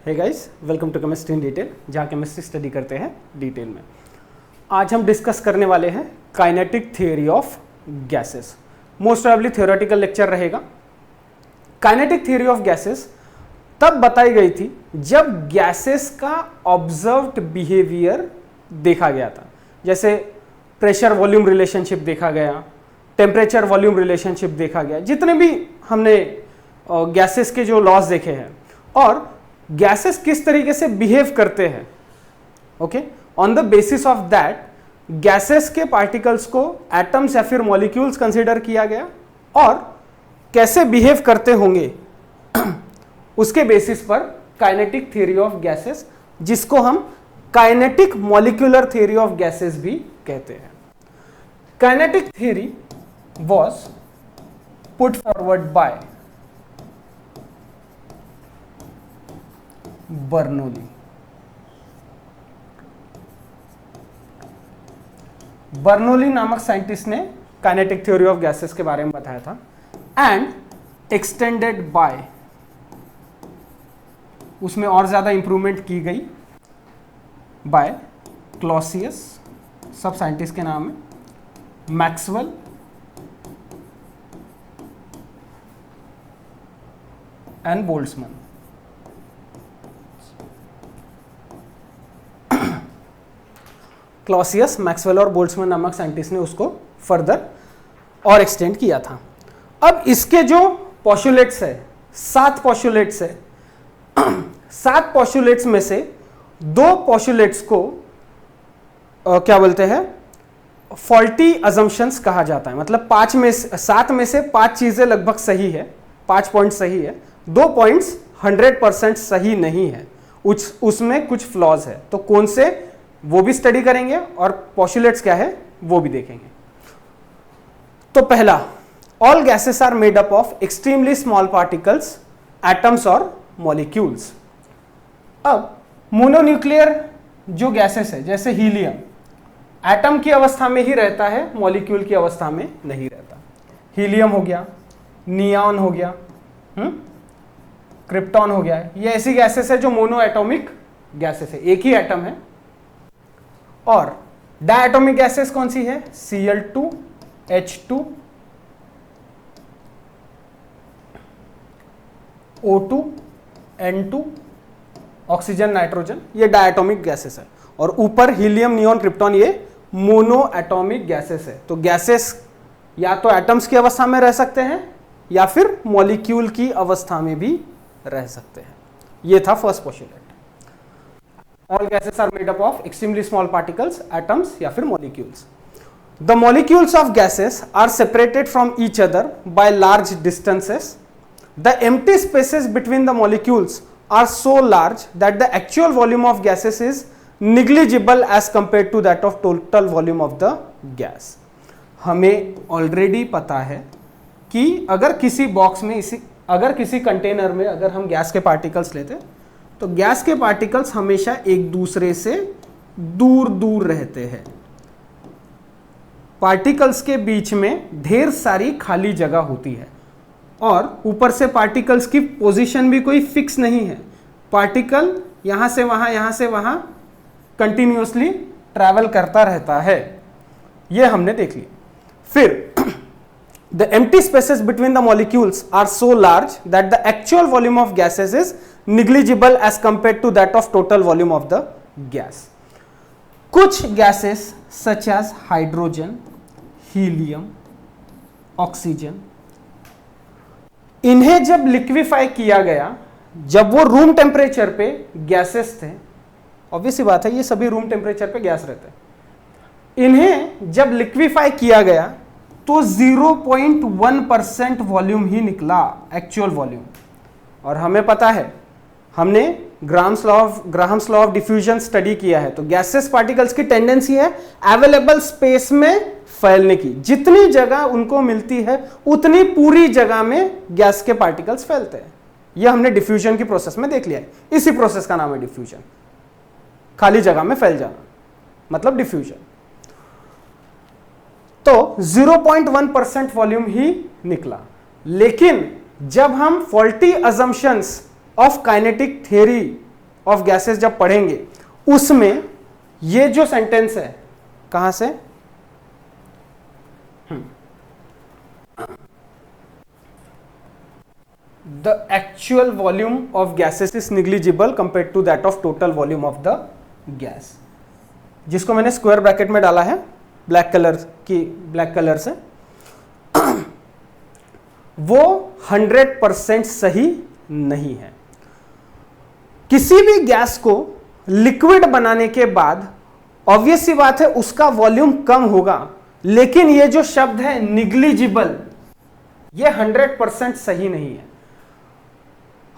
Hey guys, welcome to chemistry in detail, जहाँ chemistry study करते हैं डिटेल में। आज हम डिस्कस करने वाले हैं kinetic theory of gases. Most probably theoretical lecture रहेगा। काइनेटिक थ्योरी ऑफ गैसेस तब बताई गई थी जब गैसेस का ऑब्जर्व्ड बिहेवियर देखा गया था। जैसे प्रेशर वॉल्यूम रिलेशनशिप देखा गया, टेम्परेचर वॉल्यूम रिलेशनशिप देखा गया, जितने भी हमने गैसेस के जो लॉज देखे हैं और गैसेस किस तरीके से बिहेव करते हैं। Okay, on the basis of that gases के पार्टिकल्स को एटम्स या फिर मॉलिक्यूल्स कंसीडर किया गया और कैसे बिहेव करते होंगे उसके बेसिस पर काइनेटिक थ्योरी ऑफ गैसेस, जिसको हम kinetic molecular theory of gases भी कहते हैं। Kinetic theory was put forward by Bernoulli. Bernoulli नामक साइंटिस्ट ने काइनेटिक थ्योरी ऑफ गैसेस के बारे में बताया था एंड एक्सटेंडेड बाय, उसमें और ज्यादा इंप्रूवमेंट की गई बाय क्लॉसियस, सब साइंटिस्ट के नाम है, Maxwell and Boltzmann. Clausius, Maxwell और बोल्ट्जमैन नामक साइंटिस्ट ने उसको फर्दर और एक्सटेंड किया था। अब इसके जो पोस्टुलेट्स है, 7 पोस्टुलेट्स है, 7 पोस्टुलेट्स में से 2 पोस्टुलेट्स को क्या बोलते हैं, फॉल्टी अजम्पशंस कहा जाता है। मतलब 7 में से 5 चीजें लगभग सही है, 5 पॉइंट सही है, 2 पॉइंट्स 100% सही नहीं है, उसमें कुछ फ्लॉज है। तो कौन से, वो भी स्टडी करेंगे और पोस्टुलेट्स क्या है वो भी देखेंगे। तो पहला, all gases are made up of extremely small particles, atoms और मॉलिक्यूल्स। अब मोनोन्यूक्लियर जो गैसेस है, जैसे हीलियम, एटम की अवस्था में ही रहता है, मॉलिक्यूल की अवस्था में नहीं रहता। हीलियम हो गया, नियॉन हो गया, क्रिप्टॉन हो गया, ये ऐसी गैसेस है जो मोनो एटॉमिक गैसेस है, एक ही एटम है। और डायटोमिक गैसेस कौन सी है, Cl2, H2, O2, N2, oxygen, nitrogen, ये डायटोमिक गैसेस है। और ऊपर हीलियम, नियॉन, क्रिप्टॉन, ये मोनो एटॉमिक गैसेस है। तो गैसेस या तो एटम्स की अवस्था में रह सकते हैं या फिर मॉलिक्यूल की अवस्था में भी रह सकते हैं। ये था first postulate. All gases are made up of extremely small particles, atoms या फिर molecules. The molecules of gases are separated from each other by large distances. The empty spaces between the molecules are so large that the actual volume of gases is negligible as compare to that of total volume of the gas. हमें already पता है कि अगर किसी box में, अगर किसी container में अगर हम गैस के पार्टिकल्स लेते तो गैस के पार्टिकल्स हमेशा एक दूसरे से दूर दूर रहते हैं। पार्टिकल्स के बीच में ढेर सारी खाली जगह होती है और ऊपर से पार्टिकल्स की पोजीशन भी कोई फिक्स नहीं है। पार्टिकल यहां से वहां कंटिन्यूअसली ट्रैवल करता रहता है। यह हमने देख लिया। फिर the empty spaces between the molecules are so large that the actual volume of gases is negligible as compared to that of total volume of the gas. कुछ gases such as hydrogen, helium, oxygen, इन्हें जब liquefy किया गया, जब वो room temperature पे gases थे, obvious सी बात है ये सभी रूम टेम्परेचर पे गैस रहते हैं, इन्हें जब लिक्विफाई किया गया तो 0.1% वॉल्यूम ही निकला, एक्चुअल वॉल्यूम। और हमें पता है, हमने Graham's law of diffusion study किया है। तो गैसेस पार्टिकल्स की टेंडेंसी है अवेलेबल स्पेस में फैलने की। जितनी जगह उनको मिलती है उतनी पूरी जगह में गैस के पार्टिकल्स फैलते हैं। यह हमने डिफ्यूजन की प्रोसेस में देख लिया है। इसी प्रोसेस का नाम है डिफ्यूजन, खाली जगह में फैल जाना, मतलब डिफ्यूजन। तो 0.1% वॉल्यूम ही निकला। लेकिन जब हम faulty assumptions of kinetic theory of gases जब पढ़ेंगे उसमें ये जो सेंटेंस है, कहां से, the actual volume of gases is negligible compare to that of total volume of the gas, जिसको मैंने स्क्वायर ब्रैकेट में डाला है ब्लैक कलर से, वो 100% सही नहीं है। किसी भी गैस को लिक्विड बनाने के बाद ऑब्वियस सी बात है उसका वॉल्यूम कम होगा, लेकिन ये जो शब्द है निग्लिजिबल, ये 100% सही नहीं है।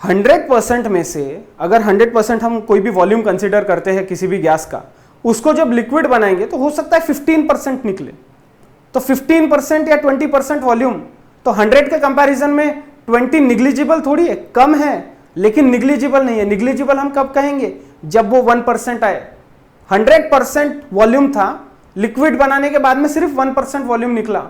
100% में से अगर 100% हम कोई भी वॉल्यूम कंसीडर करते हैं किसी भी गैस का, उसको जब लिक्विड बनाएंगे तो हो सकता है 15% निकले। तो 15% या 20% वॉल्यूम, तो 100 के कंपैरिजन में 20 निग्लिजिबल थोड़ी है, कम है, लेकिन निग्लिजिबल नहीं है। निग्लिजिबल हम कब कहेंगे, जब वो 1% आए। 100% वॉल्यूम था, लिक्विड बनाने के बाद में सिर्फ 1% वॉल्यूम निकला,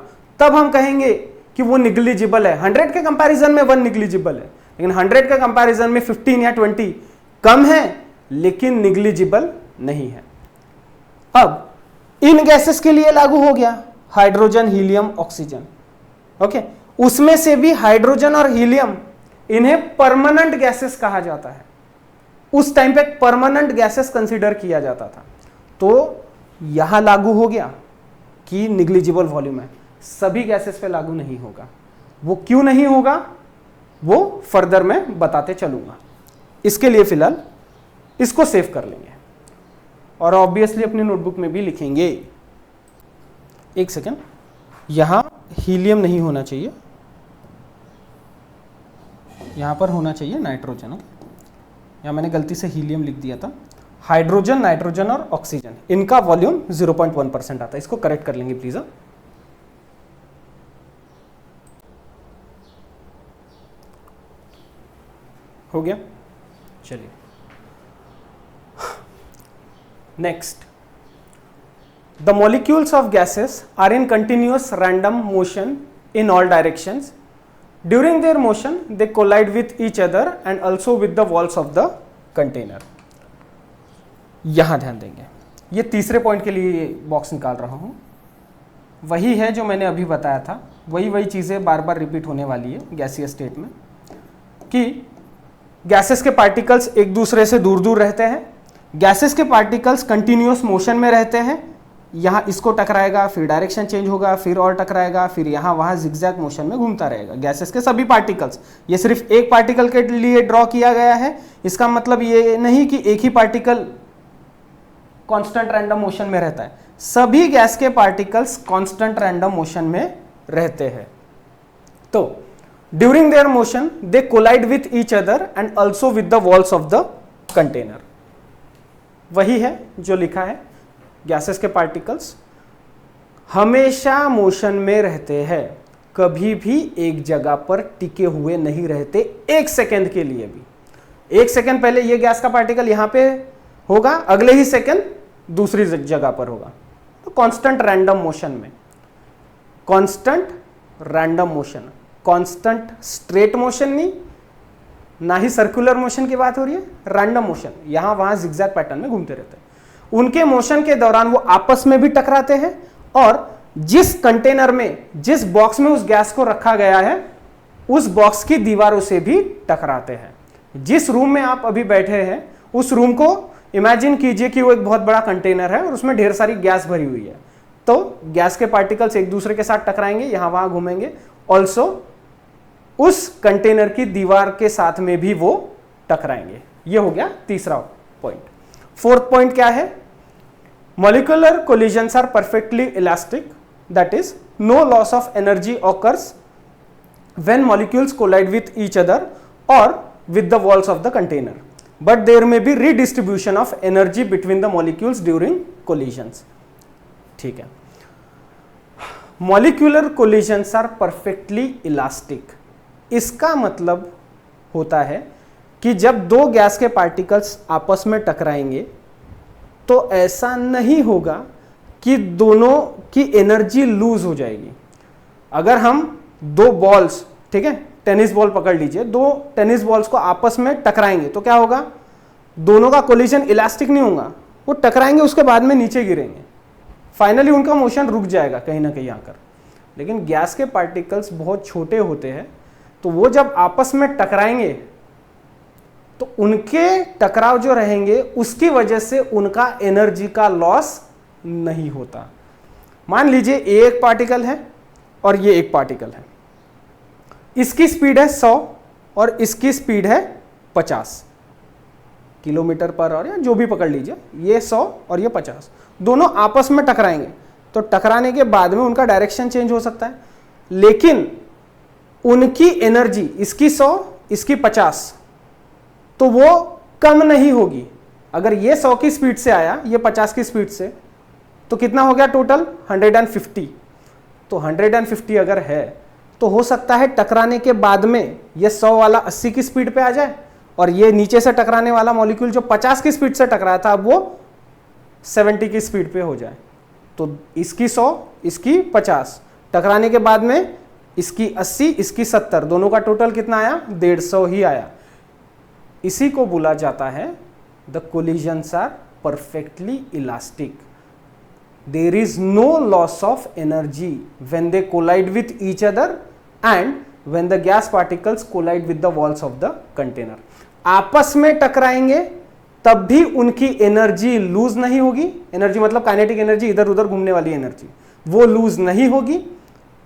तब हम कहेंगे कि वो निग्लिजिबल है। 100 के कंपैरिजन में 1 निग्लिजिबल है, लेकिन 100 के कंपैरिजन में 15 या 20 कम है, लेकिन निग्लिजिबल नहीं है। अब इन गैसेस के लिए लागू हो गया हाइड्रोजन, हीलियम, ऑक्सीजन। ओके, उसमें से भी हाइड्रोजन और हीलियम, इन्हें परमानेंट गैसेस कहा जाता है। उस टाइम पे परमानेंट गैसेस कंसीडर किया जाता था। तो यहां लागू हो गया कि निग्लिजिबल वॉल्यूम है, सभी गैसेस पे लागू नहीं होगा। वो क्यों नहीं होगा वो फर्दर मैं बताते चलूंगा। इसके लिए फिलहाल इसको सेव कर लेंगे और ऑब्वियसली अपनी नोटबुक में भी लिखेंगे। एक सेकेंड, यहां हीलियम नहीं होना चाहिए, यहां पर होना चाहिए नाइट्रोजन। यहां मैंने गलती से हीलियम लिख दिया था। हाइड्रोजन, नाइट्रोजन और ऑक्सीजन, इनका वॉल्यूम 0.1% आता है। इसको करेक्ट कर लेंगे प्लीज। हो गया, चलिए next. The molecules of gases are in continuous random motion in all directions. During their motion they collide with each other and also with the walls of the container. यहां ध्यान देंगे, ये तीसरे पॉइंट के लिए बॉक्स निकाल रहा हूं। वही है जो मैंने अभी बताया था, वही चीजें बार बार रिपीट होने वाली है गैसीय स्टेट में, कि गैसेस के पार्टिकल्स एक दूसरे से दूर दूर रहते हैं। गैसेस के पार्टिकल्स कंटिन्यूअस मोशन में रहते हैं। यहाँ इसको टकराएगा, फिर डायरेक्शन चेंज होगा, फिर और टकराएगा, फिर यहाँ वहाँ जिगजैग मोशन में घूमता रहेगा। गैसेस के सभी पार्टिकल्स, ये सिर्फ एक पार्टिकल के लिए ड्रॉ किया गया है। इसका मतलब ये नहीं कि एक ही पार्टिकल कांस्टेंट रैंडम मोशन में रहता है। सभी गैस के पार्टिकल्स कांस्टेंट रैंडम मोशन में रहते हैं। तो during their motion they collide with each other and also with the walls of the container. वही है जो लिखा है, गैसेस के पार्टिकल्स हमेशा मोशन में रहते हैं, कभी भी एक जगह पर टिके हुए नहीं रहते, एक सेकेंड के लिए भी। एक सेकेंड पहले ये गैस का पार्टिकल यहां पे होगा, अगले ही सेकेंड दूसरी जगह पर होगा। तो कांस्टेंट रैंडम मोशन में, constant random motion, constant straight motion नहीं, ना ही सर्कुलर मोशन की बात हो रही है, रैंडम मोशन, यहां वहां जिगजैग पैटर्न में घूमते रहते हैं। उनके मोशन के दौरान वो आपस में भी टकराते हैं और जिस कंटेनर में, जिस बॉक्स में उस गैस को रखा गया है, उस बॉक्स की दीवारों से भी टकराते हैं। जिस रूम में आप अभी बैठे हैं, उस रूम को इमेजिन कीजिए कि वो एक बहुत बड़ा कंटेनर है और उसमें ढेर सारी गैस भरी हुई है। तो गैस के पार्टिकल्स एक दूसरे के साथ टकराएंगे, यहां वहां घूमेंगे, ऑल्सो उस कंटेनर की दीवार के साथ में भी वो टकराएंगे। ये हो गया तीसरा पॉइंट। फोर्थ पॉइंट क्या है? Molecular collisions are perfectly elastic, that is no loss of energy occurs when molecules collide with each other और with the walls of the container, but there may be redistribution of energy between the molecules during collisions. ठीक है, molecular collisions are perfectly elastic. इसका मतलब होता है कि जब दो गैस के पार्टिकल्स आपस में टकराएंगे तो ऐसा नहीं होगा कि दोनों की एनर्जी लूज हो जाएगी। अगर हम दो बॉल्स, ठीक है, टेनिस बॉल पकड़ लीजिए, दो टेनिस बॉल्स को आपस में टकराएंगे तो क्या होगा? दोनों का कोलिजन इलास्टिक नहीं होगा, वो टकराएंगे उसके बाद में नीचे गिरेंगे, फाइनली उनका मोशन रुक जाएगा कहीं ना कहीं आकर। लेकिन गैस के पार्टिकल्स बहुत छोटे होते हैं, तो वो जब आपस में टकराएंगे तो उनके टकराव जो रहेंगे उसकी वजह से उनका एनर्जी का लॉस नहीं होता। मान लीजिए ये एक पार्टिकल है और ये एक पार्टिकल है, इसकी स्पीड है 100 और इसकी स्पीड है 50 किलोमीटर पर आवर, या जो भी पकड़ लीजिए, ये 100 और ये 50, दोनों आपस में टकराएंगे तो टकराने के बाद में उनका डायरेक्शन चेंज हो सकता है, लेकिन उनकी एनर्जी, इसकी 100 इसकी 50, तो वो कम नहीं होगी। अगर ये 100 की स्पीड से आया, ये 50 की स्पीड से, तो कितना हो गया टोटल 150। तो 150 अगर है तो हो सकता है टकराने के बाद में ये 100 वाला 80 की स्पीड पे आ जाए और ये नीचे से टकराने वाला मॉलिक्यूल जो 50 की स्पीड से टकराया था अब वो 70 की स्पीड पे हो जाए। तो इसकी 100 इसकी 50, टकराने के बाद में इसकी 80 इसकी 70, दोनों का टोटल कितना आया 150 ही आया। इसी को बोला जाता है the collisions are perfectly elastic, there is no loss of energy when they collide with each other and when the gas particles collide with the walls of the container। आपस में टकराएंगे तब भी उनकी एनर्जी लूज नहीं होगी, energy मतलब kinetic energy, इधर उधर घूमने वाली एनर्जी, वो लूज नहीं होगी,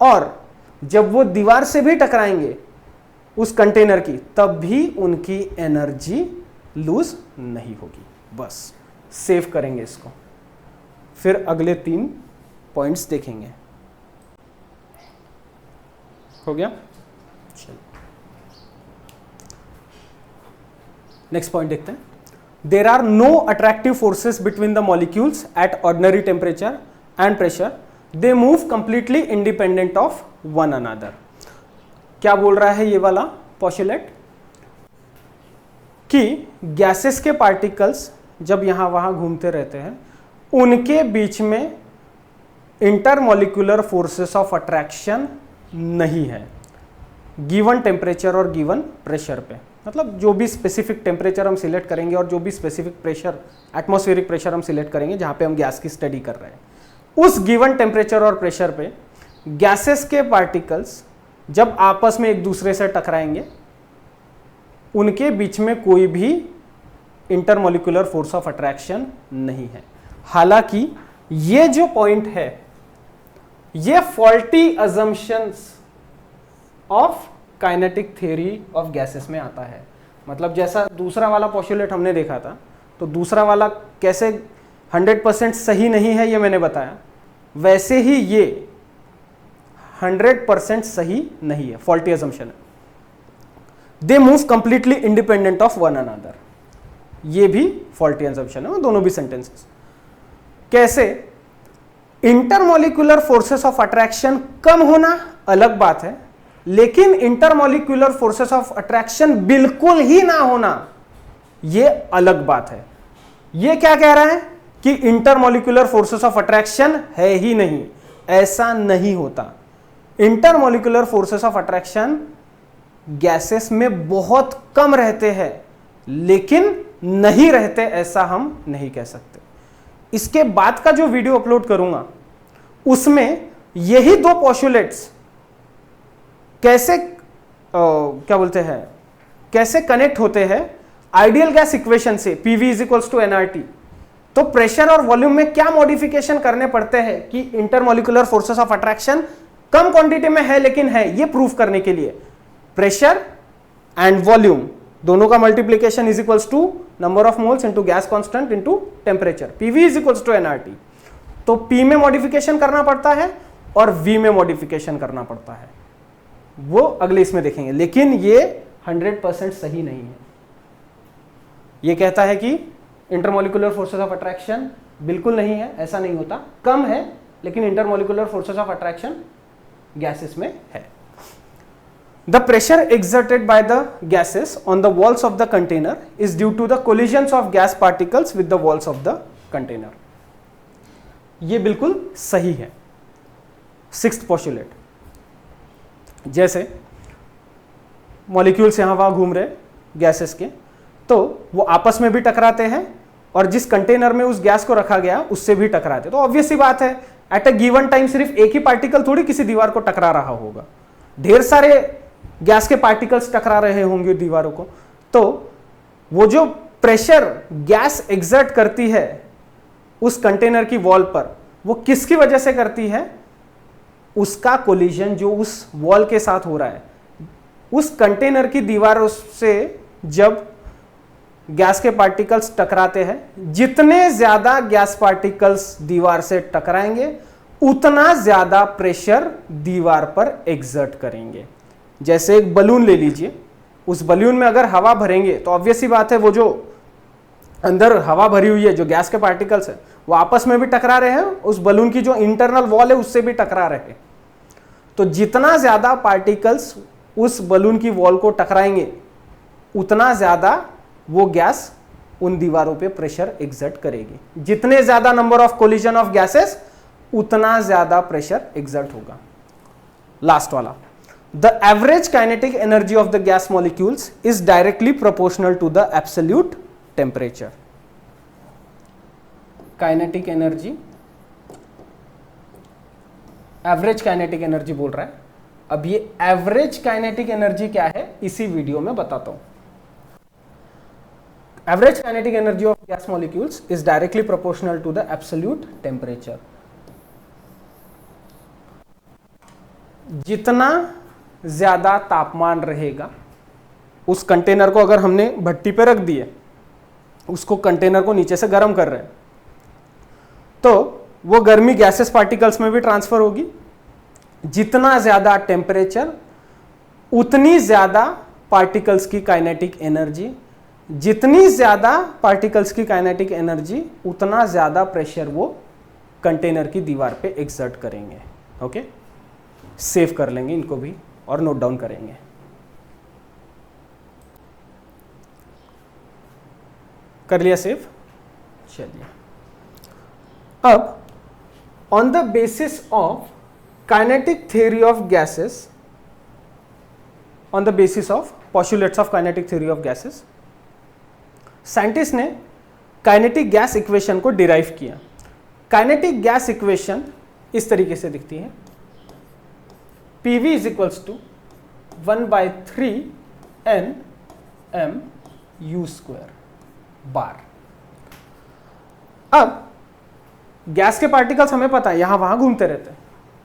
और जब वो दीवार से भी टकराएंगे उस कंटेनर की तब भी उनकी एनर्जी लूज नहीं होगी। बस सेव करेंगे इसको, फिर अगले 3 पॉइंट्स देखेंगे। हो गया? चलिए नेक्स्ट पॉइंट देखते हैं। There are no attractive forces between the molecules at ordinary temperature and pressure, they move completely independent of one another. क्या बोल रहा है ये वाला पोस्टुलेट? कि गैसेस के पार्टिकल्स जब यहां वहां घूमते रहते हैं उनके बीच में इंटरमॉलिक्यूलर फोर्सेस ऑफ अट्रैक्शन नहीं है गिवन टेम्परेचर और गिवन प्रेशर पे। मतलब जो भी स्पेसिफिक टेम्परेचर हम सिलेक्ट करेंगे और जो भी स्पेसिफिक प्रेशर, एटमॉस्फेरिक प्रेशर हम सिलेक्ट करेंगे जहां पे हम गैस की स्टडी कर रहे हैं, उस गिवन टेम्परेचर और प्रेशर पे गैसेस के पार्टिकल्स जब आपस में एक दूसरे से टकराएंगे उनके बीच में कोई भी इंटरमॉलिक्यूलर फोर्स ऑफ अट्रैक्शन नहीं है। हालांकि ये जो पॉइंट है ये faulty assumptions of kinetic theory of gases में आता है। मतलब जैसा दूसरा वाला पोस्टुलेट हमने देखा था, तो दूसरा वाला कैसे 100% सही नहीं है ये मैंने बताया, वैसे ही ये 100% सही नहीं है, फॉल्टी अजम्पशन है। दे move completely independent of one another, ये भी फॉल्टी अजम्पशन है, दोनों भी सेंटेंसेस। कैसे? इंटरमॉलिक्यूलर फोर्सेस ऑफ अट्रैक्शन कम होना अलग बात है, लेकिन इंटरमॉलिक्यूलर फोर्सेस ऑफ अट्रैक्शन बिल्कुल ही ना होना ये अलग बात है। ये क्या कह रहा है कि इंटरमॉलिक्यूलर फोर्सेस ऑफ अट्रैक्शन है ही नहीं, ऐसा नहीं होता। Intermolecular forces of attraction gases में बहुत कम रहते हैं, लेकिन नहीं रहते ऐसा हम नहीं कह सकते। इसके बाद का जो वीडियो अपलोड करूंगा उसमें यही 2 पोस्टुलेट्स कैसे क्या बोलते हैं, कैसे कनेक्ट होते हैं आइडियल गैस इक्वेशन से, PV = nRT। तो प्रेशर और वॉल्यूम में क्या मॉडिफिकेशन करने पड़ते हैं कि intermolecular forces of attraction come quantity में है लेकिन है, ये प्रूफ करने के लिए प्रेशर एंड वॉल्यूम दोनों का multiplication = number of moles into gas constant into temperature, PV = nRT। तो P में मॉडिफिकेशन करना पड़ता है और V में मॉडिफिकेशन करना पड़ता है, वो अगले इसमें देखेंगे। लेकिन ये 100% सही नहीं है। ये कहता है कि इंटरमॉलिक्यूलर फोर्सेस ऑफ अट्रैक्शन बिल्कुल नहीं है, ऐसा नहीं होता, कम है, लेकिन intermolecular forces of attraction gases में है। The pressure exerted by the gases on the walls of the container is due to the collisions of gas particles with the walls of the container। ये बिल्कुल सही है। 6th postulate, जैसे molecules यहां वहां घूम रहे गैसेस के, तो वो आपस में भी टकराते हैं और जिस कंटेनर में उस गैस को रखा गया उससे भी टकराते। तो ऑब्वियस सी बात है, एट अ गिवन टाइम सिर्फ एक ही पार्टिकल थोड़ी किसी दीवार को टकरा रहा होगा, ढेर सारे गैस के पार्टिकल्स टकरा रहे होंगे दीवारों को। तो वो जो प्रेशर गैस एक्सर्ट करती है उस कंटेनर की वॉल पर, वो किसकी वजह से करती है? उसका कोलिजन जो उस वॉल के साथ हो रहा है, उस कंटेनर की दीवारों से जब गैस के पार्टिकल्स टकराते हैं, जितने ज्यादा गैस पार्टिकल्स दीवार से टकराएंगे उतना ज्यादा प्रेशर दीवार पर एक्सर्ट करेंगे। जैसे एक बलून ले लीजिए, उस बलून में अगर हवा भरेंगे तो ऑब्वियस सी बात है वो जो अंदर हवा भरी हुई है, जो गैस के पार्टिकल्स है, वो आपस में भी टकरा रहे हैं, उस बलून की जो इंटरनल वॉल है उससे भी टकरा रहे हैं। तो जितना ज्यादा पार्टिकल्स उस बलून की वॉल को टकराएंगे उतना ज्यादा वो गैस उन दीवारों पे प्रेशर एक्सर्ट करेगी। जितने ज्यादा number of collision of gases उतना ज्यादा प्रेशर एक्सर्ट होगा। लास्ट वाला, the average kinetic energy of the gas molecules is directly proportional to the absolute temperature. Kinetic energy, average kinetic energy बोल रहा है। अब ये एवरेज काइनेटिक एनर्जी क्या है इसी वीडियो में बताता हूं। Average kinetic energy of gas molecules is directly proportional to the absolute temperature. जितना ज्यादा तापमान रहेगा, उस कंटेनर को अगर हमने भट्टी पे रख दिए, उसको कंटेनर को नीचे से गर्म कर रहे हैं, तो वो गर्मी गैसेस पार्टिकल्स में भी ट्रांसफर होगी। जितना ज्यादा टेम्परेचर उतनी ज्यादा पार्टिकल्स की काइनेटिक एनर्जी, जितनी ज्यादा पार्टिकल्स की काइनेटिक एनर्जी उतना ज्यादा प्रेशर वो कंटेनर की दीवार पे एक्सर्ट करेंगे। ओके, सेव कर लेंगे इनको भी और नोट डाउन करेंगे। कर लिया सेव? चलिए, अब on the basis of kinetic theory of gases, on the basis of postulates of kinetic theory of gases, scientist ने काइनेटिक गैस इक्वेशन को डिराइव किया। काइनेटिक गैस इक्वेशन इस तरीके से दिखती है, PV is equals to 1/3 NmU² bar. अब गैस के पार्टिकल्स हमें पता है यहां वहां घूमते रहते हैं,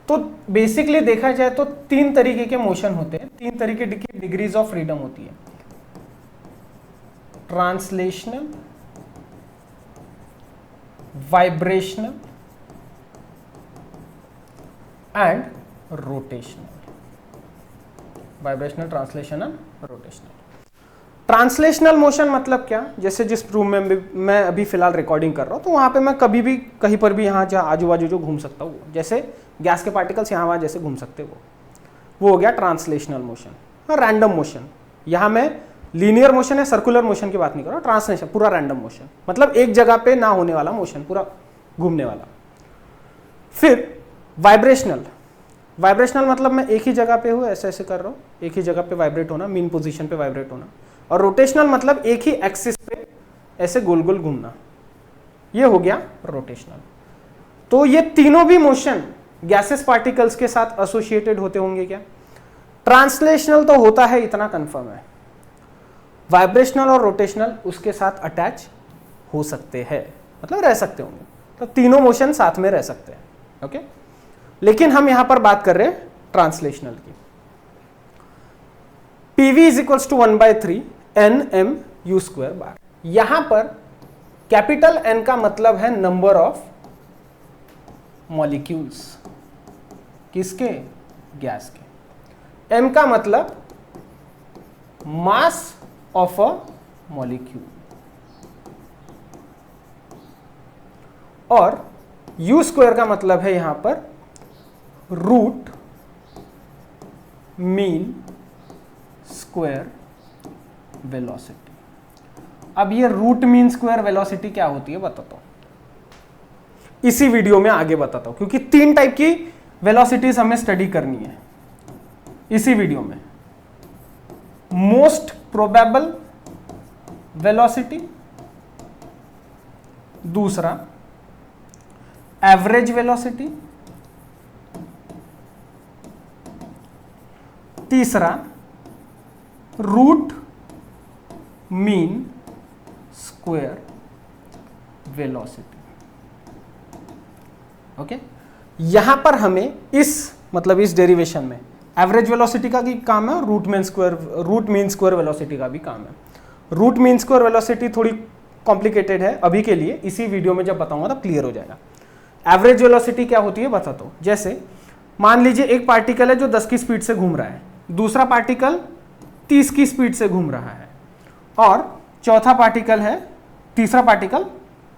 तो बेसिकली देखा जाए तो तीन तरीके के मोशन होते हैं, तीन तरीके की डिग्रीज ऑफ फ्रीडम होती है। Translational, vibrational and rotational. Vibrational, translational, rotational. Translational motion मतलब क्या? जैसे जिस रूम में मैं अभी फिलहाल रिकॉर्डिंग कर रहा हूं, तो वहां पे मैं कभी भी कहीं पर भी यहाँ जहाँ आजू बाजू जो घूम सकता हूँ, जैसे गैस के पार्टिकल्स यहाँ वहां जैसे घूम सकते वो हो गया ट्रांसलेशनल मोशन। रैंडम मोशन, यहाँ मैं लीनियर मोशन या सर्कुलर मोशन की बात नहीं कर रहा, ट्रांसलेशन पूरा रैंडम मोशन, मतलब एक जगह पे ना होने वाला मोशन, पूरा घूमने वाला। फिर वाइब्रेशनल, वाइब्रेशनल मतलब मैं एक ही जगह पे हूँ, ऐसे ऐसे कर रहा हूँ, एक ही जगह पे वाइब्रेट होना, मीन पोजीशन पे वाइब्रेट होना। और रोटेशनल मतलब एक ही एक्सिस पे ऐसे गोल गोल घूमना, ये हो गया रोटेशनल। तो ये तीनों भी मोशन गैसेस पार्टिकल्स के साथ एसोसिएटेड होते होंगे क्या? ट्रांसलेशनल तो होता है, इतना कंफर्म है। वाइब्रेशनल और रोटेशनल उसके साथ अटैच हो सकते हैं, मतलब रह सकते होंगे, तो तीनों मोशन साथ में रह सकते हैं। ओके, लेकिन हम यहां पर बात कर रहे हैं ट्रांसलेशनल की। PV is equals to 1/3 NmU² bar. यहां पर कैपिटल N का मतलब है नंबर ऑफ मॉलिक्यूल्स, किसके? गैस के। M का मतलब मास ऑफ अ मॉलिक्यूल, और U² का मतलब है यहां पर रूट मीन स्क्वायर वेलोसिटी। अब ये रूट मीन स्क्वायर वेलोसिटी क्या होती है बताता हूं, इसी वीडियो में आगे बताता हूं, क्योंकि तीन टाइप की वेलोसिटीज हमें स्टडी करनी है इसी वीडियो में। मोस्ट प्रोबेबल वेलोसिटी, दूसरा एवरेज वेलोसिटी, तीसरा root mean square velocity. Okay, यहां पर हमें इस डेरिवेशन में एवरेज वेलोसिटी का भी काम है और रूट मीन स्क्वायर वेलोसिटी का भी काम है। रूट मीन स्क्वायर वेलोसिटी थोड़ी कॉम्प्लिकेटेड है अभी के लिए, इसी वीडियो में जब बताऊंगा तब क्लियर हो जाएगा। एवरेज वेलोसिटी क्या होती है बताता हूं। जैसे मान लीजिए एक पार्टिकल है जो 10 की स्पीड से घूम रहा है, दूसरा पार्टिकल 30 की स्पीड से घूम रहा है, और चौथा पार्टिकल है, तीसरा पार्टिकल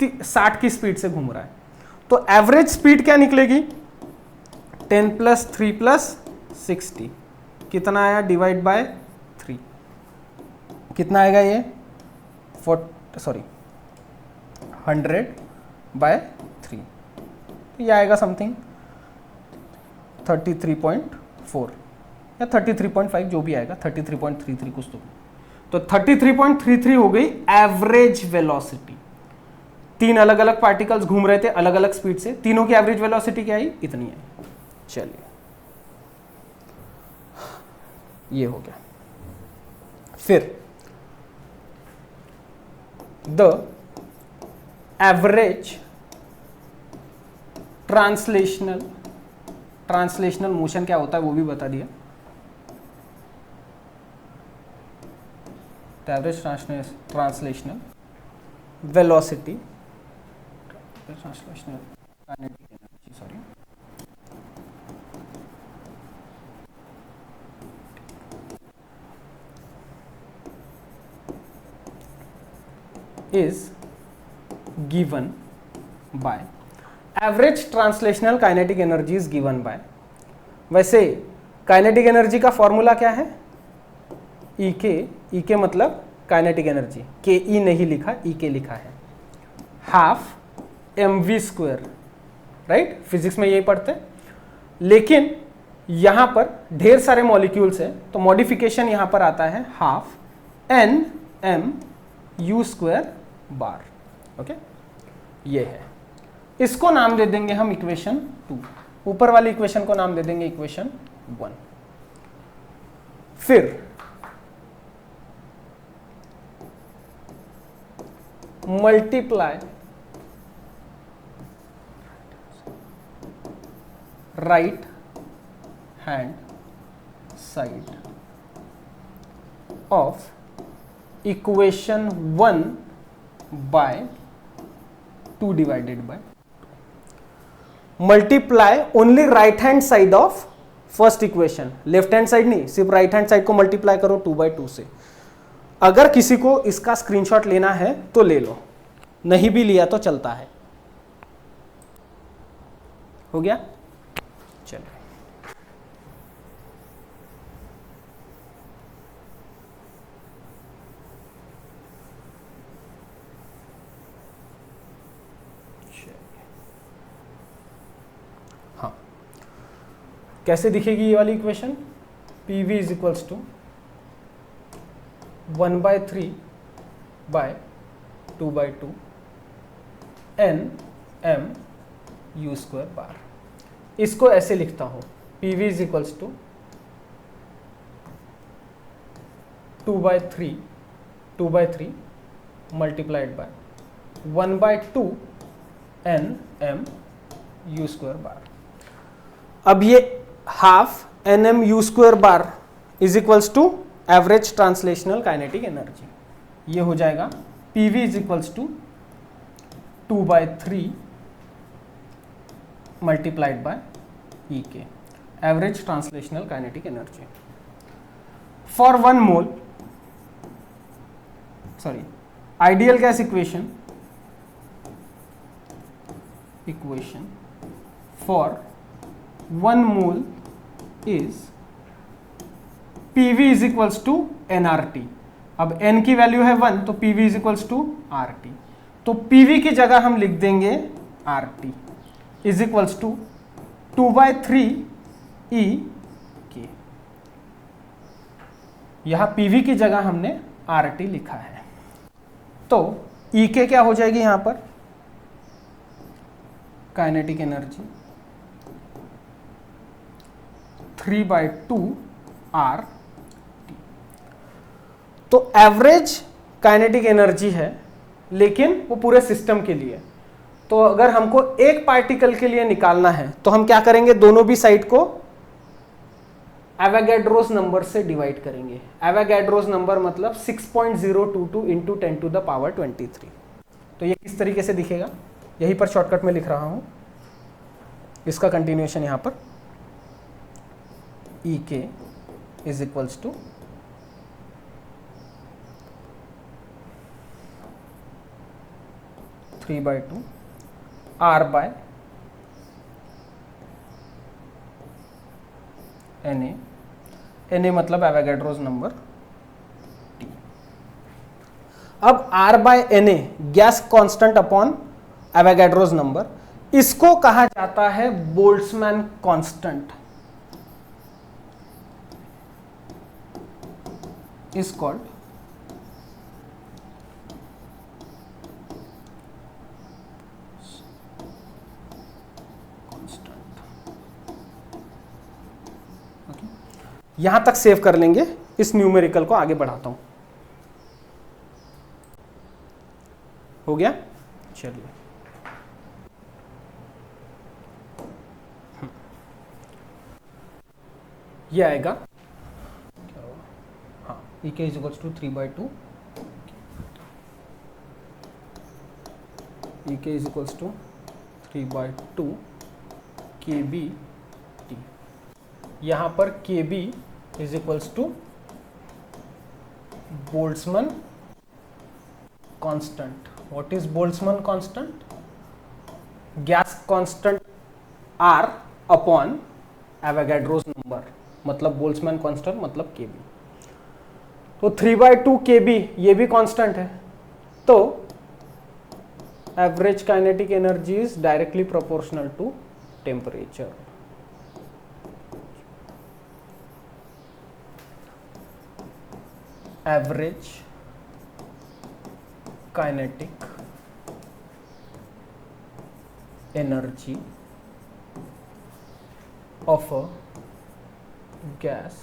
60 की स्पीड से घूम रहा है। तो एवरेज स्पीड क्या निकलेगी? 10 + 3 + 60 कितना आया? डिवाइड बाय 3 कितना आएगा? ये 100/3, ये आएगा समथिंग 33.4 या 33.5 जो भी आएगा, 33.33 कुछ तो 33.33 हो गई एवरेज वेलोसिटी। 3 अलग अलग पार्टिकल्स घूम रहे थे अलग अलग स्पीड से, तीनों की एवरेज वेलोसिटी क्या आई? इतनी है। चलिए ये हो गया। फिर द एवरेज ट्रांसलेशनल मोशन क्या होता है वो भी बता दिया। Average translational velocity, translational kinetic energy, sorry, is given by average translational kinetic energy is given by। वैसे काइनेटिक एनर्जी का फॉर्मूला क्या है? E के मतलब काइनेटिक एनर्जी, के नहीं लिखा, E लिखा है, हाफ mv², राइट? फिजिक्स में यही पढ़ते हैं, लेकिन यहां पर ढेर सारे मॉलिक्यूल्स है तो मॉडिफिकेशन यहां पर आता है हाफ nmu² बार। ओके, ये है, इसको नाम दे देंगे हम इक्वेशन 2, ऊपर वाली इक्वेशन को नाम दे देंगे इक्वेशन 1। फिर multiply right hand side of equation 1 by 2 divided by, multiply only right hand side of first equation, left hand side नहीं, सिर्फ राइट हैंड साइड को मल्टीप्लाई करो 2/2 से। अगर किसी को इसका स्क्रीनशॉट लेना है तो ले लो, नहीं भी लिया तो चलता है। हो गया? चलो कैसे दिखेगी ये वाली इक्वेशन? PV = 1/3/2/2 nmu² बार। इसको ऐसे लिखता हूं, PV = 2/3 multiplied by 1/2 nmu² bar. अब ये half nmu² bar is equals to average translational kinetic energy. ये हो जाएगा PV = 2/3 multiplied by EK, average translational kinetic energy for 1 mole, sorry, ideal gas equation for 1 mole is PV = nRT। अब n की value है 1 तो PV = RT, तो PV की जगह हम लिख देंगे RT = 2/3 EK। यहां PV की जगह हमने RT लिखा है। तो ई के क्या हो जाएगी यहां पर, काइनेटिक एनर्जी 3/2 R। तो एवरेज काइनेटिक एनर्जी है, लेकिन वो पूरे सिस्टम के लिए। तो अगर हमको एक पार्टिकल के लिए निकालना है तो हम क्या करेंगे, दोनों भी साइड को एवोगैड्रोस नंबर से डिवाइड करेंगे। एवोगैड्रोस नंबर मतलब 6.022 इंटू 10⁻23। तो ये किस तरीके से दिखेगा, यहीं पर शॉर्टकट में लिख रहा हूं, इसका कंटिन्यूएशन यहां पर E K is equals to 3/2 R bye Na। Na मतलब एवोगैड्रोस नंबर T। अब R bye Na gas constant upon Avogadro's number, इसको कहा जाता है बोल्ट्जमैन कांस्टेंट, इज कॉल्ड यहां तक सेव कर लेंगे। इस न्यूमेरिकल को आगे बढ़ाता हूं। हो गया, चलिए ये आएगा, हाँ, ई K is equals to 3/2, E K is equals to 3/2 KB T। यहां पर KB is equals to Boltzmann constant. What is Boltzmann constant, gas constant R upon Avogadro's number, मतलब बोल्ट्जमैन कांस्टेंट मतलब KB। तो 3/2 KB ये भी constant है, तो average kinetic energy is directly proportional to temperature. Average kinetic energy of a gas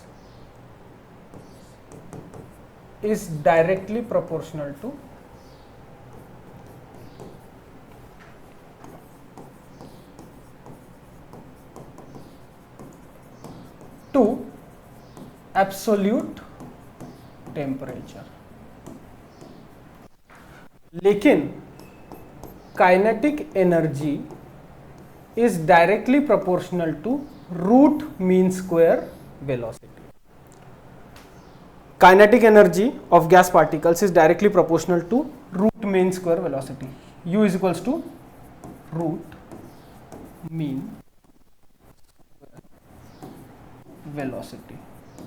is directly proportional to absolute temperature। लेकिन kinetic energy is directly proportional to root mean square velocity। Kinetic energy of gas particles is directly proportional to root mean square velocity। U is equals to root mean velocity।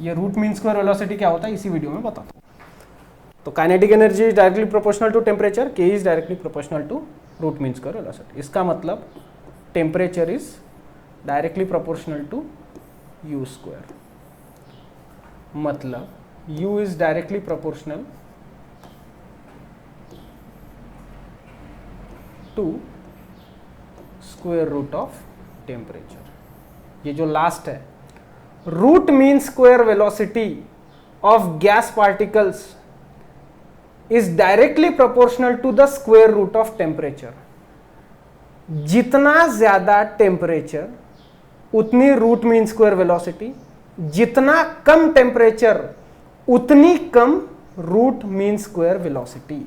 ये root mean square velocity क्या होता है इसी video में बताता हूँ। तो kinetic energy is directly proportional to temperature, K is directly proportional to root mean square velocity. इसका मतलब temperature is directly proportional to U square, मतलब U is directly proportional to square root of temperature. ये जो last है, root mean square velocity of gas particles is directly proportional to the square root of temperature। जितना ज्यादा temperature उतनी root mean square velocity, जितना कम temperature उतनी कम root mean square velocity.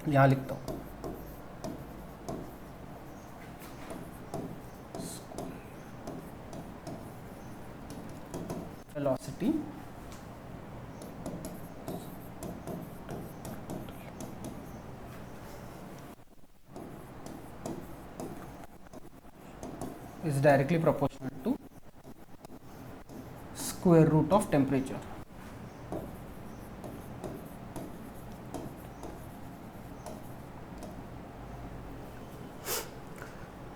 यहां लिखता हूं velocity is directly proportional to square root of temperature।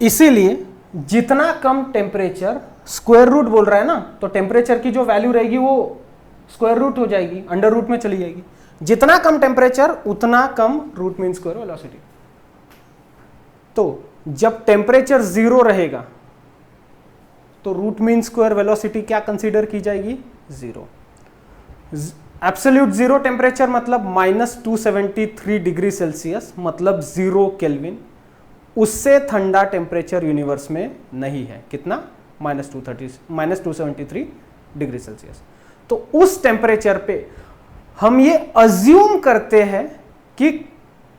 इसीलिए जितना कम टेम्परेचर, स्क्वायर रूट बोल रहा है ना, तो टेम्परेचर की जो वैल्यू रहेगी वो स्क्वायर रूट हो जाएगी, अंडर रूट में चली जाएगी। जितना कम टेम्परेचर उतना कम रूट मीन स्क्वायर वेलोसिटी। तो जब टेम्परेचर 0 रहेगा तो रूट मीन स्क्वायर वेलोसिटी क्या कंसीडर की जाएगी? 0। एब्सोल्यूट 0 टेम्परेचर मतलब -273 डिग्री सेल्सियस, मतलब 0 केल्विन। उससे ठंडा टेम्परेचर यूनिवर्स में नहीं है। कितना? -273 डिग्री सेल्सियस। तो उस टेम्परेचर पे हम ये अज्यूम करते हैं कि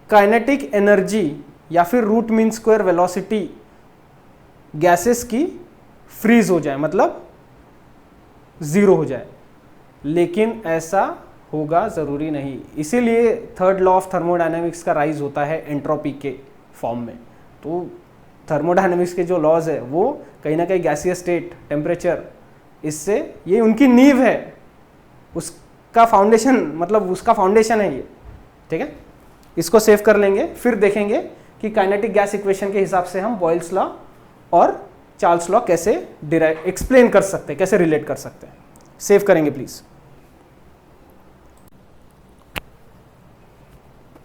काइनेटिक एनर्जी या फिर root mean square velocity gases की फ्रीज हो जाए, मतलब 0 हो जाए। लेकिन ऐसा होगा जरूरी नहीं। इसीलिए थर्ड लॉ ऑफ थर्मोडायनेमिक्स का राइज होता है एंट्रोपी के फॉर्म में। तो थर्मोडायनेमिक्स के जो लॉज है वो कहीं ना कहीं गैसियस स्टेट, टेम्परेचर, इससे ये उनकी नींव है, उसका फाउंडेशन, मतलब उसका फाउंडेशन है ये। ठीक है, इसको सेव कर लेंगे, फिर देखेंगे कि काइनेटिक गैस इक्वेशन के हिसाब से हम बॉयल्स लॉ और चार्ल्स लॉ कैसे एक्सप्लेन कर सकते हैं, कैसे रिलेट कर सकते हैं। सेव करेंगे प्लीज।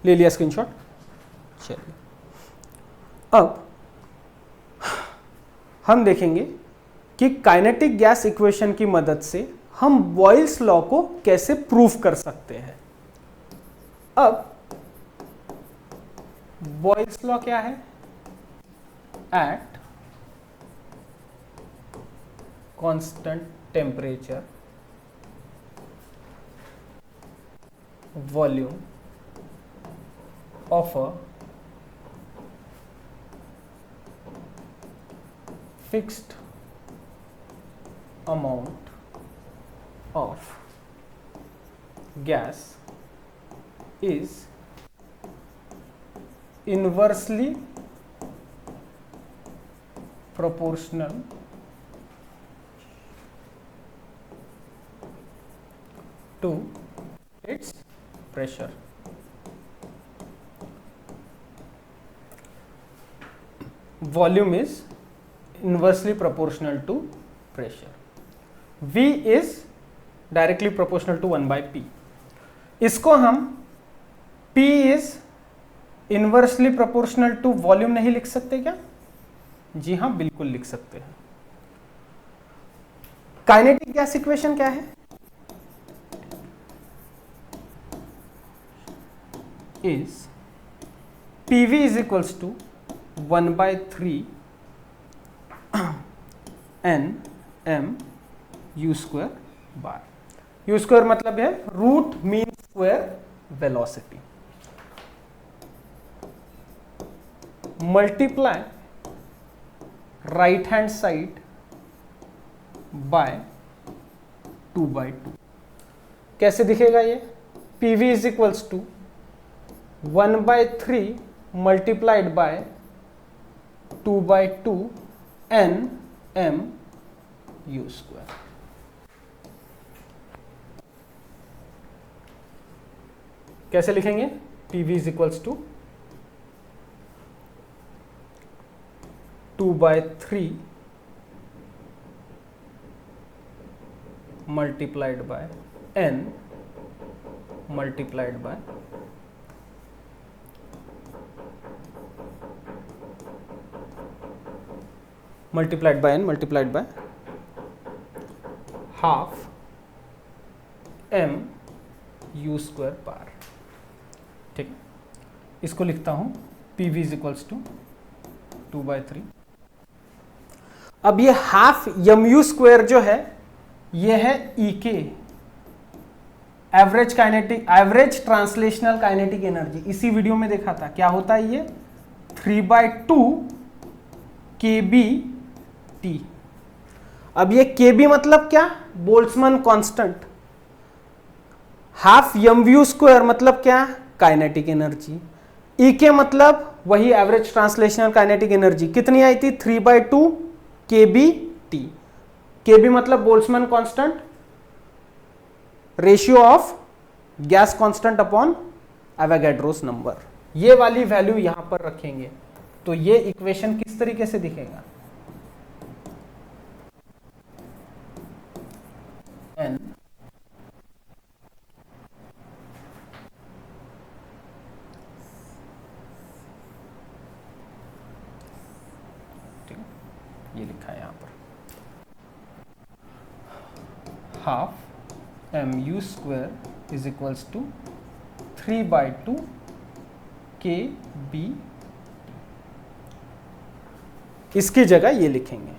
ले लिया स्क्रीनशॉट? चलिए, अब हम देखेंगे कि काइनेटिक गैस इक्वेशन की मदद से हम बॉयल्स लॉ को कैसे प्रूव कर सकते हैं। अब बॉयल्स लॉ क्या है? Eight constant temperature volume of a fixed amount of gas is inversely proportional to its pressure. Volume is inversely proportional to pressure. V is directly proportional to 1 by P. इसको हम P is inversely proportional to volume नहीं लिख सकते क्या? जी हाँ, बिल्कुल लिख सकते हैं। काइनेटिक गैस इक्वेशन क्या है? is PV is equals to 1/3 n m u square bar. u square मतलब है root mean square velocity multiply right hand side by 2/2। कैसे दिखेगा ये? PV is equals to 1/3 multiplied by 2/2 n m u square. कैसे लिखेंगे? PV is equals to 2/3 multiplied by n multiplied by n multiplied by half m u square bar. ठीक, इसको लिखता हूं PV is equals to 2/3। अब ये half mu square जो है ये है EK, average kinetic, average translational kinetic energy. इसी वीडियो में देखा था क्या होता है ये 3/2 kBT। अब ये kB मतलब क्या? Boltzmann constant. Half mu square मतलब क्या? Kinetic energy. EK मतलब वही एवरेज ट्रांसलेशनल काइनेटिक एनर्जी। कितनी आई थी? 3/2 kBT। kB मतलब Boltzmann constant, ratio of gas constant upon Avogadro's number. ये वाली वैल्यू यहां पर रखेंगे तो ये इक्वेशन किस तरीके से दिखेगा? n ये लिखा है यहाँ पर, half mu² is equals to 3/2 kb। इसकी जगह ये लिखेंगे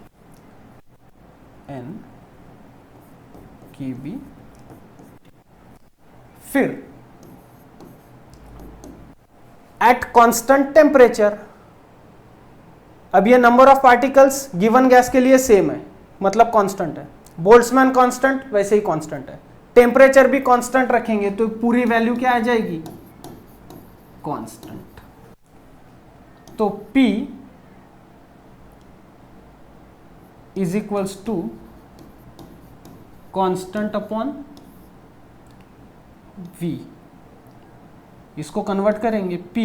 n kb। फिर एट कांस्टेंट टेम्परेचर, अब ये number of particles given gas के लिए सेम है, मतलब कांस्टेंट है। बोल्ट्जमैन कांस्टेंट वैसे ही कांस्टेंट है, टेम्परेचर भी कांस्टेंट रखेंगे तो पूरी वैल्यू क्या आ जाएगी, कांस्टेंट। तो P is equals to constant upon V। इसको कन्वर्ट करेंगे, P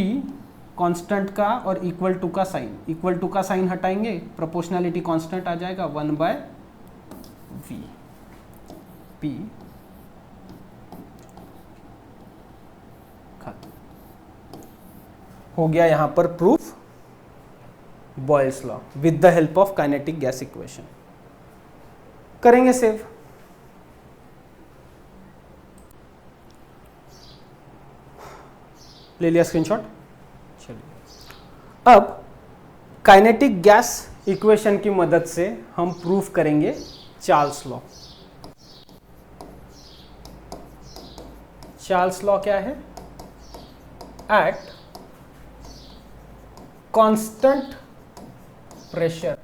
कांस्टेंट का और इक्वल टू का साइन, इक्वल टू का साइन हटाएंगे, प्रोपोर्शनैलिटी कांस्टेंट आ जाएगा 1/V। P हो गया यहां पर proof Boyle's law with the help of kinetic gas equation. करेंगे सेव। ले लिया स्क्रीनशॉट। चलिए अब काइनेटिक गैस इक्वेशन की मदद से हम प्रूफ करेंगे चार्ल्स लॉ। चार्ल्स लॉ क्या है, at constant pressure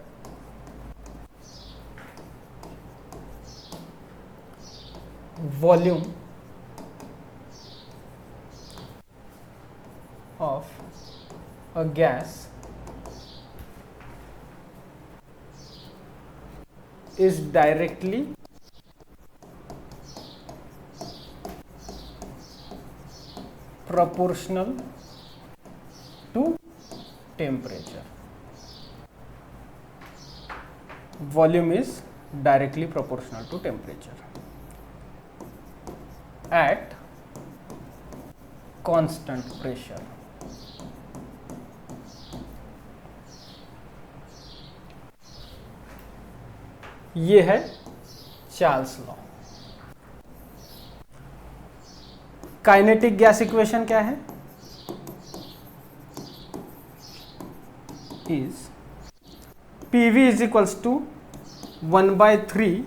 volume of a gas is directly proportional to temperature. Volume is directly proportional to temperature at constant pressure. ये है Charles law. Kinetic gas equation क्या है, is PV is equals to 1/3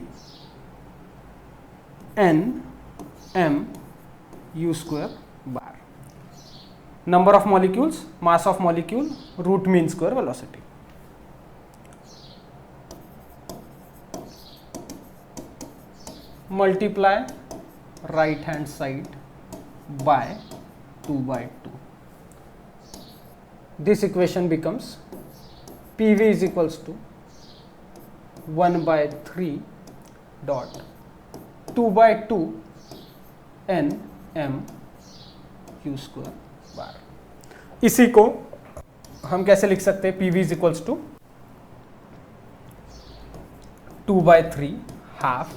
nmu², number of molecules, mass of molecule, root mean square velocity. Multiply right hand side by 2/2. This equation becomes PV is equals to 1/3 dot 2/2 nmu²। इसी को हम कैसे लिख सकते हैं, PV is equals to 2/3 half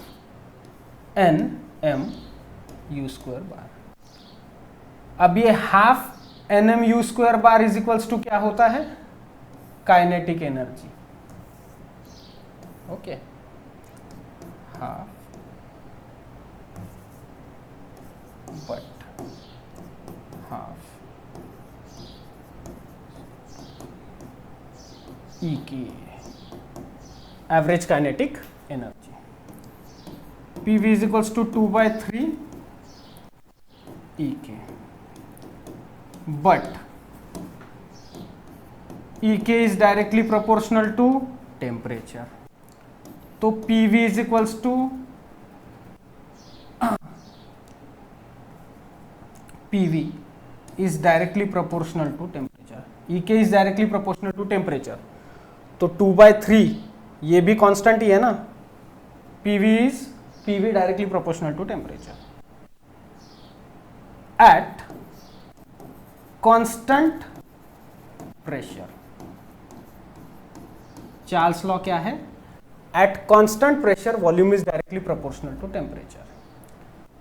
nmu²। अब ये half nmu² is equals to क्या होता है, kinetic energy. Okay, half but half E की average kinetic energy. PV is equals to 2/3 E K, but E K is directly proportional to temperature, तो PV is equals to PV is directly proportional to temperature. EK is directly proportional to temperature. तो 2/3 ये भी constant ही है ना, PV directly proportional to temperature at constant pressure. Charles law क्या है, at constant pressure volume is directly proportional to temperature.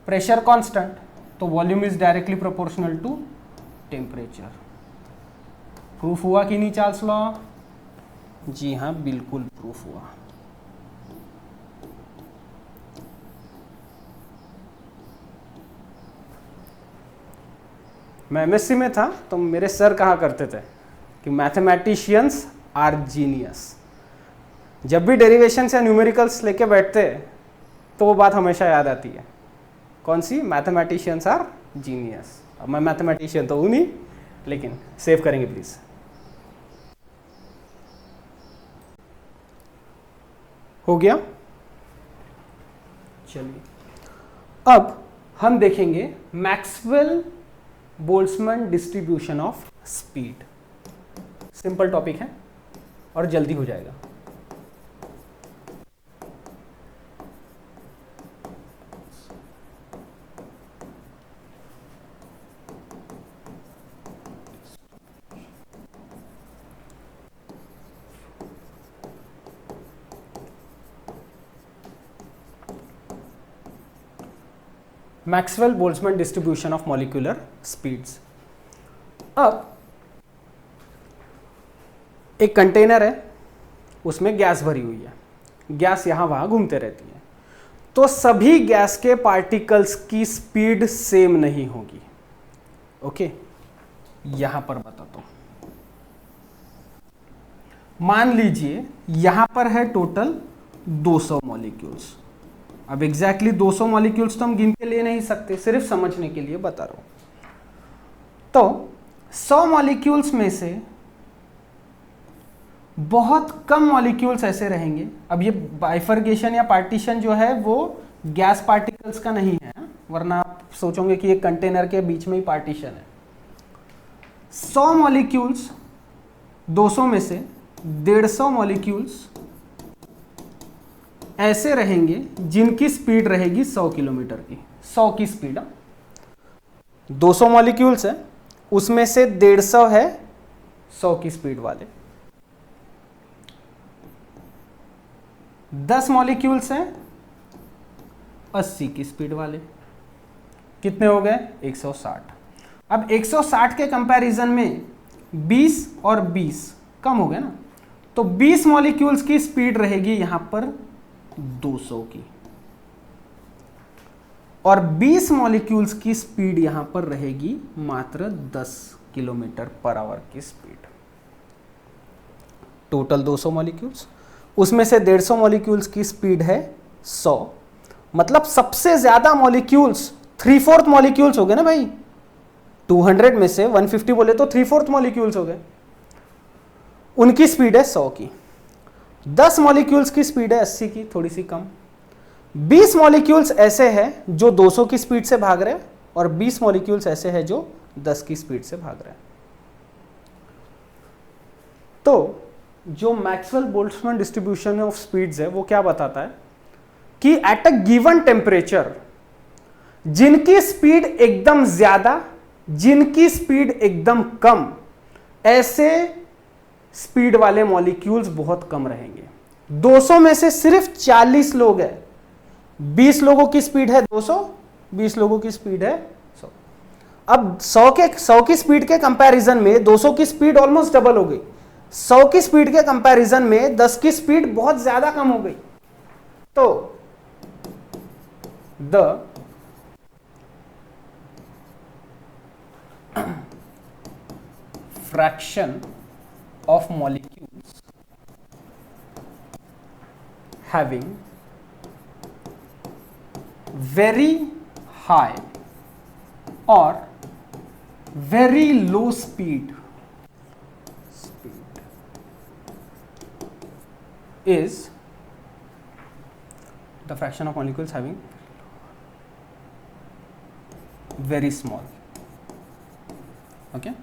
Pressure constant तो volume is directly proportional to temperature. Proof हुआ कि नहीं चार्ल्स लॉ, जी हाँ, बिल्कुल प्रूफ हुआ। मैं एमएससी में था तो मेरे सर कहा करते थे कि मैथमेटिशियंस आर जीनियस। जब भी डेरिवेशंस या न्यूमेरिकल्स लेके बैठते तो वो बात हमेशा याद आती है। कौन सी? Mathematicians are genius. अब मैं मैथमेटिशियन तो हूँ नहीं, लेकिन सेव करेंगे प्लीज। हो गया। चलिए अब हम देखेंगे Maxwell Boltzmann distribution of speed. Simple topic है और जल्दी हो जाएगा। Maxwell Boltzmann distribution of molecular speeds. अब एक कंटेनर है, उसमें गैस भरी हुई है, गैस यहां वहां घूमते रहती है, तो सभी गैस के पार्टिकल्स की स्पीड सेम नहीं होगी। ओके, यहां पर बताता हूं। मान लीजिए यहां पर है टोटल 200 मॉलिक्यूल्स। अब एग्जैक्टली 200 मॉलिक्यूल्स तो हम गिन के ले नहीं सकते, सिर्फ समझने के लिए बता रहा हूं। तो 100 मॉलिक्यूल्स में से बहुत कम मॉलिक्यूल्स ऐसे रहेंगे। अब ये बाइफर्केशन या पार्टीशन जो है वो गैस पार्टिकल्स का नहीं है, वरना आप सोचोगे कि एक कंटेनर के बीच में ही पार्टीशन है। 100 मॉलिक्यूल्स, 200 में से 150 मॉलिक्यूल्स ऐसे रहेंगे जिनकी स्पीड रहेगी 100 किलोमीटर की। 100 की स्पीड, 200 मॉलिक्यूल्स है, उसमें से 150 है 100 की स्पीड वाले। 10 मॉलिक्यूल्स हैं 80 की स्पीड वाले। कितने हो गए? 160। अब 160 के कंपैरिजन में 20 और 20 कम हो गए ना, तो 20 मॉलिक्यूल्स की स्पीड रहेगी यहां पर 200 की, और 20 मॉलिक्यूल्स की स्पीड यहां पर रहेगी मात्र 10 किलोमीटर पर आवर की स्पीड। टोटल 200 मॉलिक्यूल्स, उसमें से 150 मॉलिक्यूल्स की स्पीड है 100। मतलब सबसे ज्यादा मॉलिक्यूल्स 3/4 मॉलिक्यूल्स हो गए ना भाई। 200 में से 150 बोले तो 3/4 मॉलिक्यूल्स हो गए। उनकी स्पीड है 100 की। 10 मॉलिक्यूल्स की स्पीड है 80 की, थोड़ी सी कम। 20 मॉलिक्यूल्स ऐसे हैं जो 200 की स्पीड से भाग रहे हैं, और 20 मॉलिक्यूल्स ऐसे हैं जो 10 की स्पीड से भाग रहे हैं। तो जो Maxwell Boltzmann distribution of speeds है वो क्या बताता है कि एट अ गिवन टेम्परेचर जिनकी स्पीड एकदम ज्यादा, जिनकी स्पीड एकदम कम, ऐसे स्पीड वाले मॉलिक्यूल्स बहुत कम रहेंगे। 200 में से सिर्फ 40 लोग हैं, 20 लोगों की स्पीड है 200, 20 लोगों की स्पीड है 100। अब 100 की स्पीड के कंपैरिजन में 200 की स्पीड ऑलमोस्ट डबल हो गई। 100 की स्पीड के कंपैरिजन में 10 की स्पीड बहुत ज्यादा कम हो गई। तो the fraction of molecules having very high or very low speed is the fraction of molecules having very small. Okay,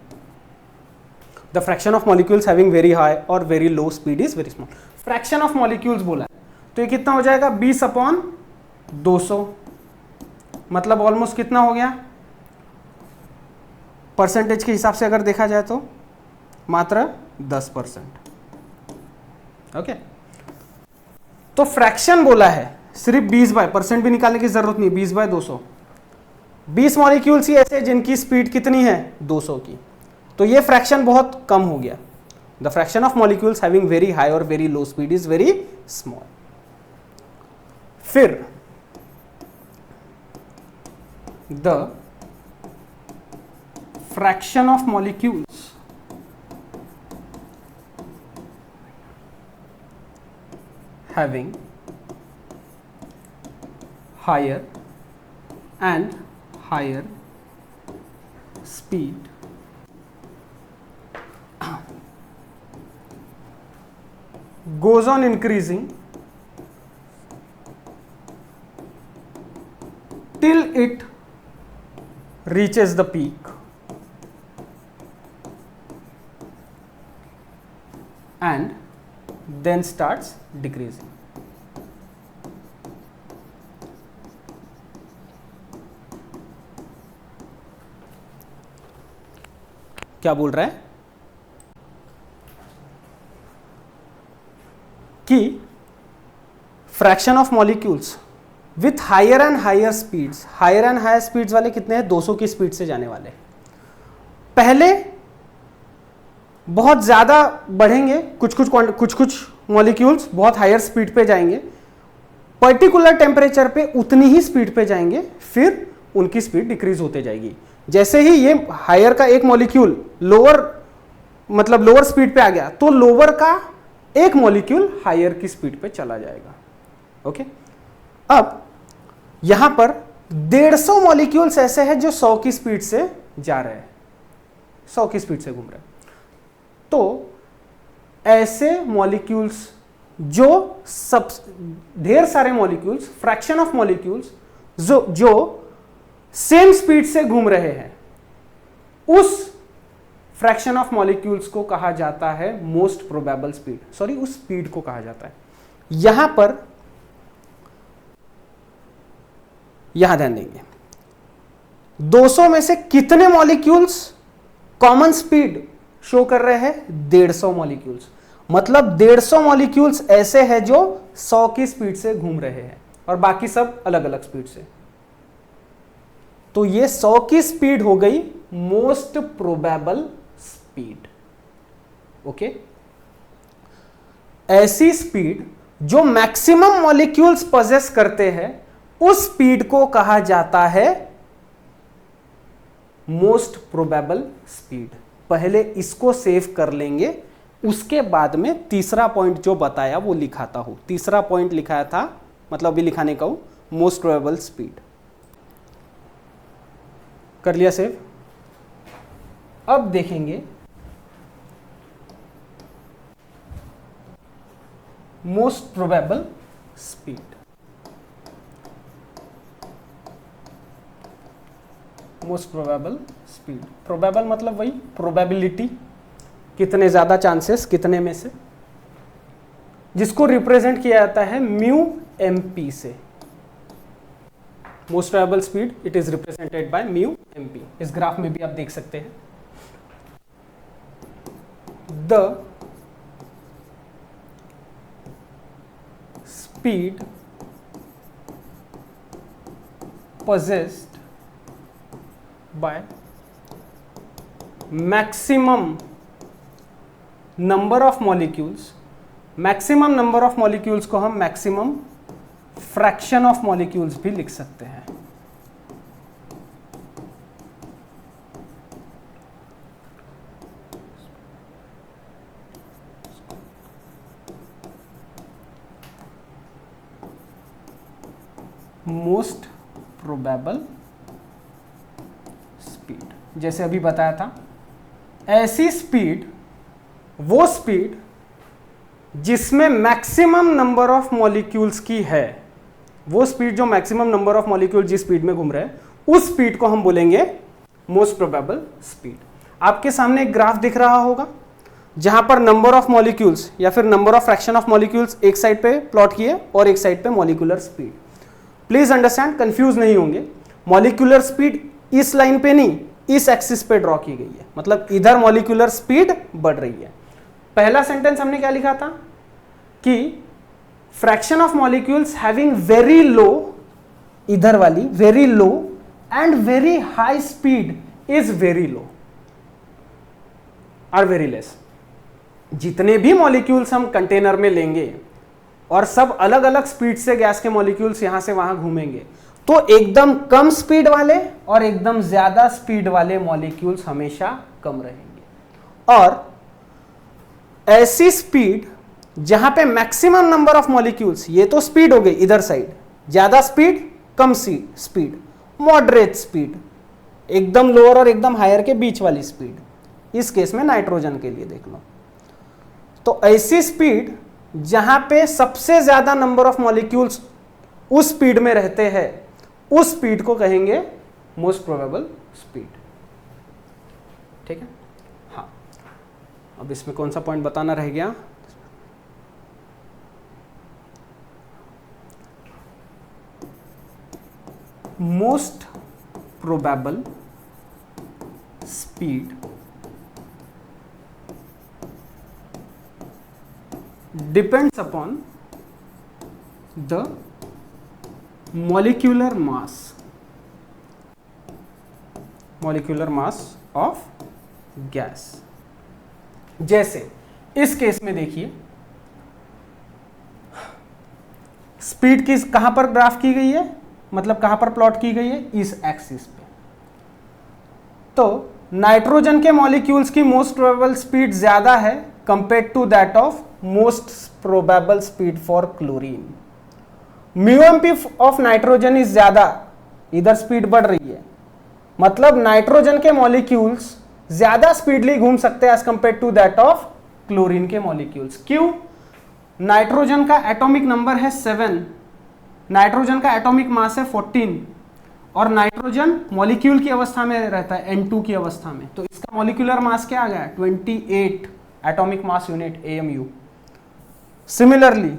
the fraction of molecules having very high or very low speed is very small. fraction of molecules बोला है तो ये कितना हो जाएगा? 20/200, मतलब almost कितना हो गया? परसेंटेज के हिसाब से अगर देखा जाए तो मात्र 10%। ओके, तो फ्रैक्शन बोला है, सिर्फ 20/% भी निकालने की जरूरत नहीं, 20/200। 20 मॉलिक्यूल्स ही ऐसे जिनकी स्पीड कितनी है? 200 की। तो ये फ्रैक्शन बहुत कम हो गया। The fraction of molecules having very high और very low speed is very small. फिर the fraction of molecules having higher and higher speed goes on increasing till it reaches the peak and then starts decreasing. क्या बोल रहा है कि fraction of molecules with higher and higher speeds, higher and higher speeds वाले कितने हैं, 200 की speed से जाने वाले, पहले बहुत ज्यादा बढ़ेंगे, कुछ मॉलिक्यूल्स बहुत हायर स्पीड पे जाएंगे, पर्टिकुलर टेम्परेचर पे उतनी ही स्पीड पे जाएंगे, फिर उनकी स्पीड डिक्रीज होते जाएगी. जैसे ही ये हायर का एक मॉलिक्यूल लोअर स्पीड पे आ गया तो लोअर का एक मॉलिक्यूल हायर की स्पीड पे चला जाएगा. ओके, अब यहां पर 150 मॉलिक्यूल्स ऐसे हैं जो 100 की स्पीड से जा रहे हैं, 100 की स्पीड से घूम रहे हैं. तो ऐसे मॉलिक्यूल्स जो सब ढेर सारे मॉलिक्यूल्स, फ्रैक्शन ऑफ मॉलिक्यूल्स जो सेम स्पीड से घूम रहे हैं, उस फ्रैक्शन ऑफ मॉलिक्यूल्स को कहा जाता है मोस्ट प्रोबेबल स्पीड. सॉरी, उस स्पीड को कहा जाता है. यहां पर यहां ध्यान देंगे, 200 में से कितने मॉलिक्यूल्स कॉमन स्पीड शो कर रहे हैं, 150 मॉलिक्यूल्स. मतलब 150 मॉलिक्यूल्स ऐसे हैं जो 100 की स्पीड से घूम रहे हैं और बाकी सब अलग अलग स्पीड से. तो ये 100 की स्पीड हो गई मोस्ट प्रोबेबल स्पीड. ओके, ऐसी स्पीड जो मैक्सिमम मॉलिक्यूल्स पजेस करते हैं, उस स्पीड को कहा जाता है मोस्ट प्रोबेबल स्पीड. पहले इसको सेव कर लेंगे, उसके बाद में तीसरा पॉइंट जो बताया वो लिखाता हूं. तीसरा पॉइंट लिखाया था, मतलब अभी लिखाने का हूं, मोस्ट प्रोबेबल स्पीड. कर लिया सेव. अब देखेंगे most probable speed. Most probable speed, probable मतलब वही प्रोबेबिलिटी, कितने ज्यादा चांसेस, कितने में से, जिसको रिप्रेजेंट किया जाता है म्यू एमपी से. Most probable speed it is represented by mu MP. इस ग्राफ में भी आप देख सकते हैं. The speed possessed by maximum number of molecules, maximum number of molecules को हम मैक्सिमम फ्रैक्शन ऑफ मॉलिक्यूल्स भी लिख सकते हैं. मोस्ट प्रोबेबल स्पीड, जैसे अभी बताया था, ऐसी स्पीड, वो स्पीड जिसमें मैक्सिमम नंबर ऑफ मॉलिक्यूल्स की है, वो स्पीड जो मैक्सिमम नंबर ऑफ मॉलिक्यूल जिस स्पीड में घूम रहे हैं, उस स्पीड को हम बोलेंगे मोस्ट प्रोबेबल स्पीड. आपके सामने एक ग्राफ दिख रहा होगा जहां पर नंबर ऑफ मॉलिक्यूल्स या फिर number of fraction of molecules एक साइड पे प्लॉट किए और एक साइड पे molecular speed. Please understand, confuse नहीं होंगे. मॉलिक्यूलर स्पीड इस लाइन पे नहीं, इस एक्सिस पे ड्रॉ की गई है, मतलब इधर मॉलिक्यूलर स्पीड बढ़ रही है. पहला सेंटेंस हमने क्या लिखा था कि fraction of molecules having very low, इधर वाली very low and very high speed is very low और वेरी लेस. जितने भी मॉलिक्यूल्स हम कंटेनर में लेंगे और सब अलग अलग स्पीड से गैस के मॉलिक्यूल्स यहां से वहां घूमेंगे, तो एकदम कम स्पीड वाले और एकदम ज्यादा स्पीड वाले मॉलिक्यूल्स हमेशा कम रहेंगे। और ऐसी स्पीड जहां पे मैक्सिमम नंबर ऑफ मॉलिक्यूल्स, ये तो स्पीड हो गई इधर साइड, ज्यादा स्पीड, कम स्पीड, मॉडरेट स्पीड, एकदम लोअर और एकदम हायर के बीच वाली स्पीड, इस केस में नाइट्रोजन के लिए देख लो। तो ऐसी स्पीड जहां पे सबसे ज्यादा नंबर ऑफ मॉलिक्यूल्स उस स्पीड में रहते हैं, उस स्पीड को कहेंगे मोस्ट प्रोबेबल स्पीड। ठीक है, हाँ। अब इसमें कौन सा पॉइंट बताना रह गया? Most probable speed depends upon the molecular mass of gas। जैसे इस केस में देखिए, स्पीड किस कहां पर ग्राफ की गई है, मतलब कहां पर प्लॉट की गई है, इस एक्सिस पे। तो नाइट्रोजन के मॉलिक्यूल्स की मोस्ट प्रोबेबल स्पीड ज्यादा है compare to that of most probable speed for chlorine. Mu MP of nitrogen is ज्यादा, इधर स्पीड बढ़ रही है, मतलब नाइट्रोजन के मॉलिक्यूल्स ज्यादा स्पीडली घूम सकते हैं as compare to that of chlorine के मॉलिक्यूल्स। क्यों? नाइट्रोजन का एटॉमिक नंबर है 7, नाइट्रोजन का एटॉमिक मास है 14, और नाइट्रोजन मॉलिक्यूल की अवस्था में रहता है N2 की अवस्था में, तो इसका मॉलिक्यूलर मास क्या आ गया? 28 atomic mass unit AMU। Similarly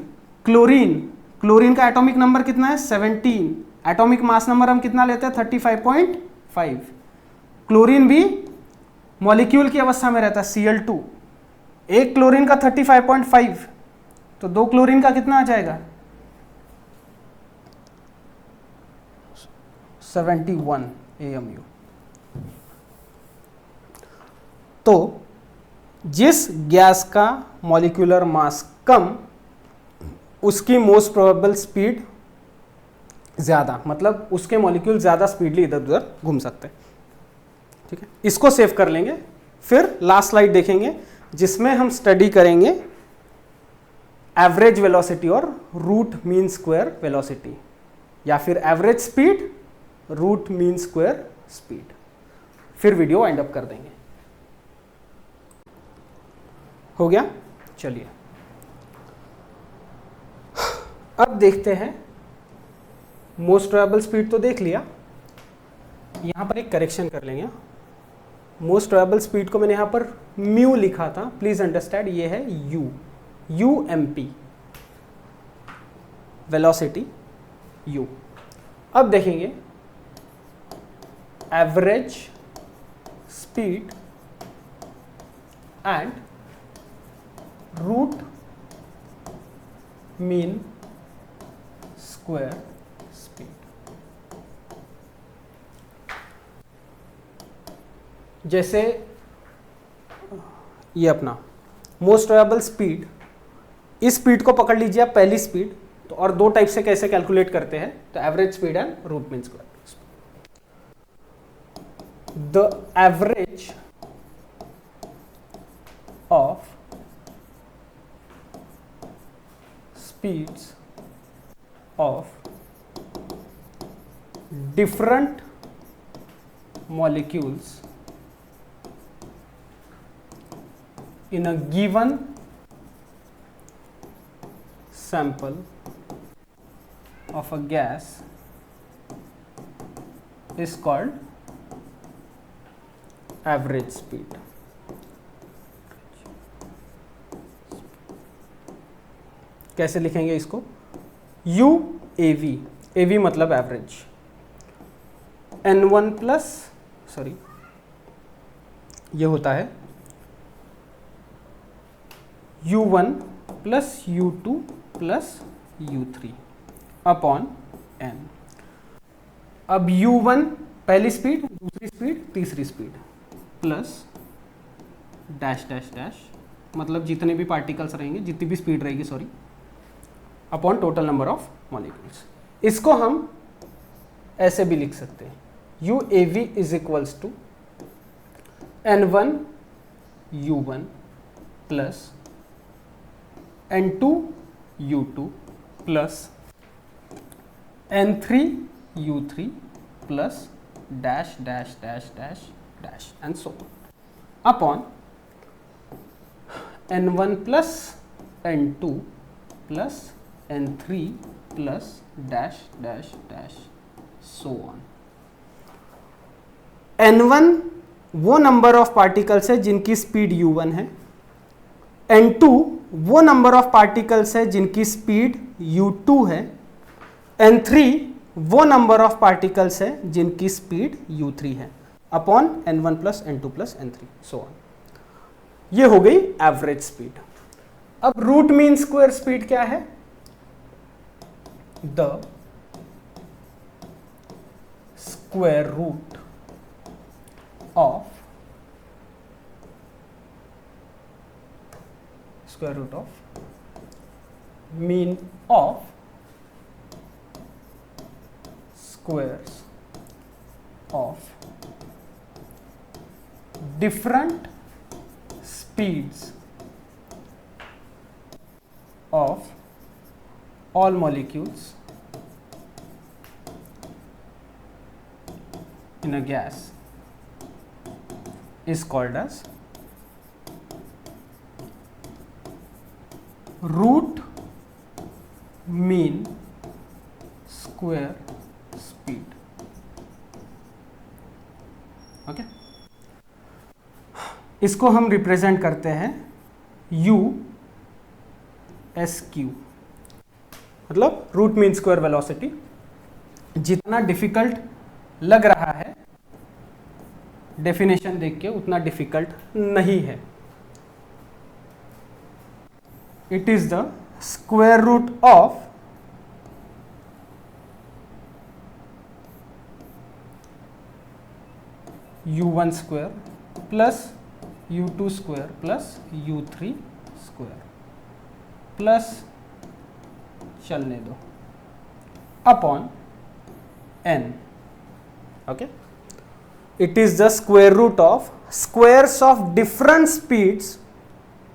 chlorine का एटॉमिक नंबर कितना है? 17, एटॉमिक मास नंबर हम कितना लेते हैं? 35.5। क्लोरीन भी मॉलिक्यूल की अवस्था में रहता है Cl2, एक क्लोरीन का 35.5, तो दो क्लोरीन का कितना आ जाएगा? 71 AMU। तो जिस गैस का मॉलिक्यूलर मास कम, उसकी मोस्ट प्रोबेबल स्पीड ज्यादा, मतलब उसके मॉलिक्यूल ज्यादा स्पीडली इधर उधर घूम सकते हैं। ठीक है, इसको सेव कर लेंगे, फिर लास्ट स्लाइड देखेंगे जिसमें हम स्टडी करेंगे एवरेज वेलोसिटी और रूट मीन स्क्वायर वेलोसिटी, या फिर average speed, root mean square speed. फिर वीडियो वाइंड अप कर देंगे। हो गया? चलिए अब देखते हैं, मोस्ट प्रोबेबल स्पीड तो देख लिया, यहां पर एक करेक्शन कर लेंगे। मोस्ट प्रोबेबल स्पीड को मैंने यहां पर म्यू लिखा था, प्लीज अंडरस्टैंड ये है UMP, वेलोसिटी U। अब देखेंगे average speed and root mean square speed. जैसे ये अपना मोस्ट प्रोबेबल स्पीड, इस स्पीड को पकड़ लीजिए आप, पहली स्पीड, तो और दो टाइप से कैसे कैलकुलेट करते हैं, तो average speed and root mean square. The average of speeds of different molecules in a given sample of a gas is called average speed. कैसे लिखेंगे इसको? UAV, AV मतलब एवरेज, N1 प्लस, सॉरी ये होता है U1 plus U2 plus U3 upon N। अब U1 पहली speed, दूसरी स्पीड, तीसरी speed, plus dash dash dash मतलब जितने भी पार्टिकल्स रहेंगे, जितनी भी स्पीड रहेगी sorry, upon total number of molecules. इसको हम ऐसे भी लिख सकते हैं, U A V is equals to N1 U1 plus N2 U2 plus N3 U3 plus dash dash dash dash dash and so upon N1 plus N2 plus N3 plus dash dash dash so on. N1 वो number of particles है जिनकी speed u1 है, N2 वो number of particles है जिनकी speed u2 है, N3 वो number of particles है जिनकी स्पीड u3 है, upon N1 plus N2 plus N3 so on. ये हो गई एवरेज स्पीड। अब रूट मीन स्क्वायर स्पीड क्या है? The square root of square root of mean of squares of different speeds of all molecules in a gas is called as root mean square speed। Okay, इसको हम represent करते हैं U SQ, मतलब root mean square velocity. जितना difficult लग रहा है definition देख के उतना डिफिकल्ट नहीं है। It is the square root of u1 square plus u2 square plus u3 square plus चलने दो upon n। Okay, it is the square root of squares of different speeds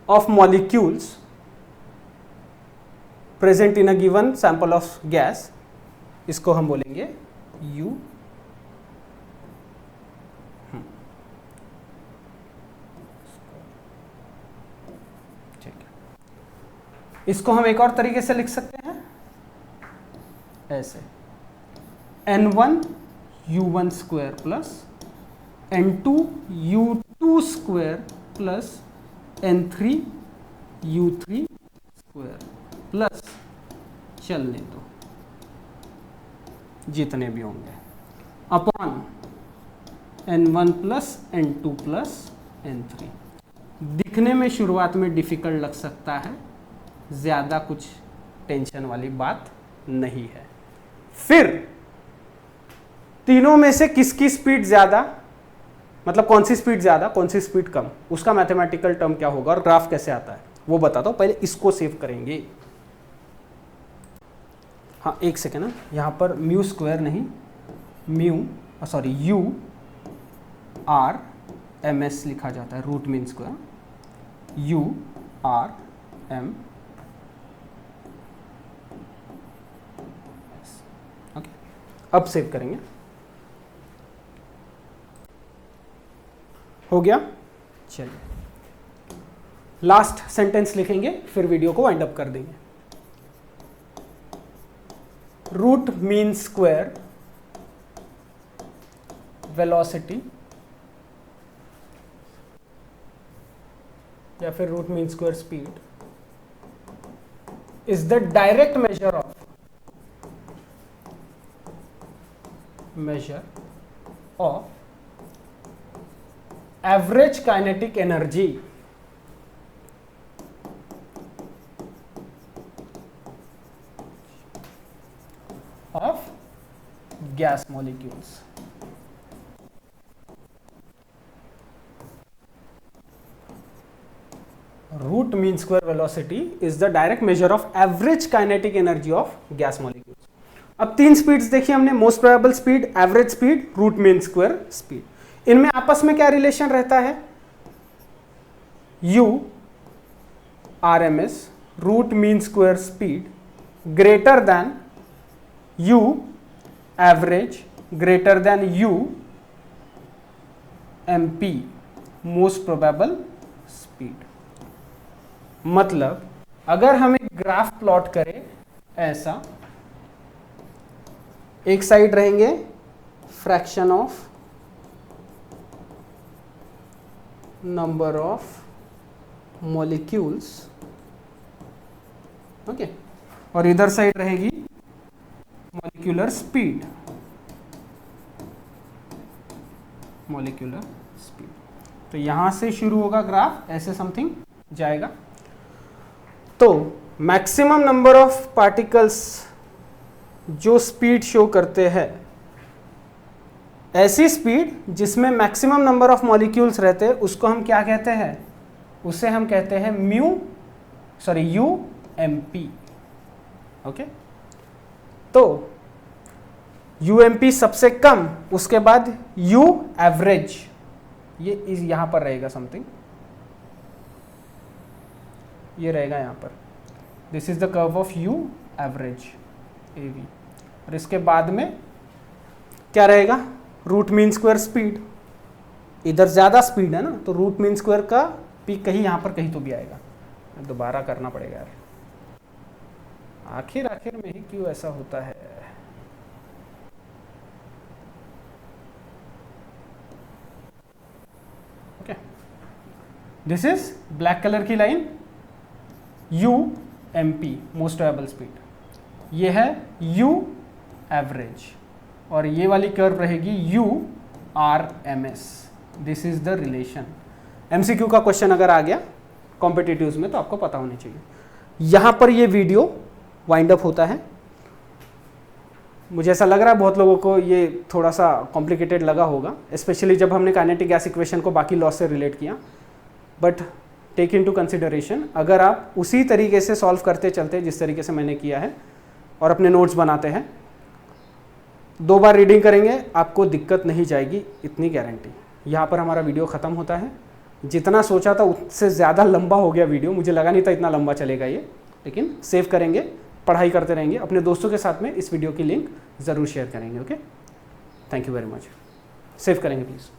of molecules present in a given sample of gas। इसको हम बोलेंगे U। ठीक है, इसको हम एक और तरीके से लिख सकते हैं ऐसे, N1 U1 square plus N2 U2 square plus N3 U3 square plus चलने दो जितने भी होंगे upon N1 plus N2 plus N3। दिखने में शुरुआत में डिफिकल्ट लग सकता है, ज़्यादा कुछ टेंशन वाली बात नहीं है। फिर तीनों में से किसकी स्पीड ज़्यादा, मतलब कौन सी स्पीड ज़्यादा कौन सी स्पीड कम, उसका मैथमेटिकल टर्म क्या होगा और ग्राफ कैसे आता है वो बताता हूँ। पहले इसको सेव करेंगे। हाँ एक सेकेंड ना, यहाँ पर म्यू स्क्वायर नहीं, mu sorry U R M S लिखा जाता है, root mean square U R M. Okay, अब सेव करेंगे। हो गया, चलिए लास्ट सेंटेंस लिखेंगे फिर वीडियो को वाइंड अप कर देंगे। रूट मीन स्क्वायर वेलोसिटी या फिर root mean square speed is the direct measure of average kinetic energy of gas molecules। Root mean square velocity is the direct measure of average kinetic energy of gas molecules. अब 3 speeds देखिए हमने, most probable speed, average speed, root mean square speed. इनमें आपस में क्या relation रहता है? u RMS root mean square speed greater than u average greater than u MP most probable speed. मतलब अगर हम एक ग्राफ प्लॉट करें ऐसा, एक साइड रहेंगे fraction of number of molecules, okay, और इधर साइड रहेगी मॉलिक्यूलर स्पीड, मॉलिक्यूलर स्पीड। तो यहां से शुरू होगा ग्राफ, ऐसे समथिंग जाएगा। तो मैक्सिमम नंबर ऑफ पार्टिकल्स जो स्पीड शो करते हैं, ऐसी स्पीड जिसमें मैक्सिमम नंबर ऑफ मॉलिक्यूल्स रहते हैं, उसको हम क्या कहते हैं? उसे हम कहते हैं UMP, ओके। तो UMP सबसे कम, उसके बाद U एवरेज, ये यहां पर रहेगा समथिंग, ये रहेगा यहां पर, this is the curve of U average AV। और इसके बाद में क्या रहेगा? Root mean square speed. इधर ज्यादा स्पीड है ना, तो रूट मीन स्क्वायर का पीक कहीं यहां पर कहीं तो भी आएगा। दोबारा करना पड़ेगा यार, आखिर में ही क्यों ऐसा होता है? Okay, this is black colour की line UMP most probable speed, ये है U एवरेज, और ये वाली कर्व रहेगी URMS। This is the relation. MCQ का क्वेश्चन अगर आ गया कॉम्पिटिटिव्स में तो आपको पता होनी चाहिए। यहां पर ये वीडियो वाइंड अप होता है। मुझे ऐसा लग रहा है बहुत लोगों को ये थोड़ा सा कॉम्प्लिकेटेड लगा होगा, स्पेशली जब हमने काइनेटिक गैस इक्वेशन को बाकी लॉ से रिलेट किया। बट टेक इनटू कंसिडरेशन, अगर आप उसी तरीके से सॉल्व करते चलते जिस तरीके से मैंने किया है और अपने नोट्स बनाते हैं, 2 बार रीडिंग करेंगे, आपको दिक्कत नहीं जाएगी, इतनी गारंटी। यहाँ पर हमारा वीडियो ख़त्म होता है। जितना सोचा था उससे ज़्यादा लंबा हो गया वीडियो, मुझे लगा नहीं था इतना लंबा चलेगा ये, लेकिन सेव करेंगे, पढ़ाई करते रहेंगे। अपने दोस्तों के साथ में इस वीडियो की लिंक ज़रूर शेयर करेंगे। Okay, thank you very much. Save करेंगे प्लीज़।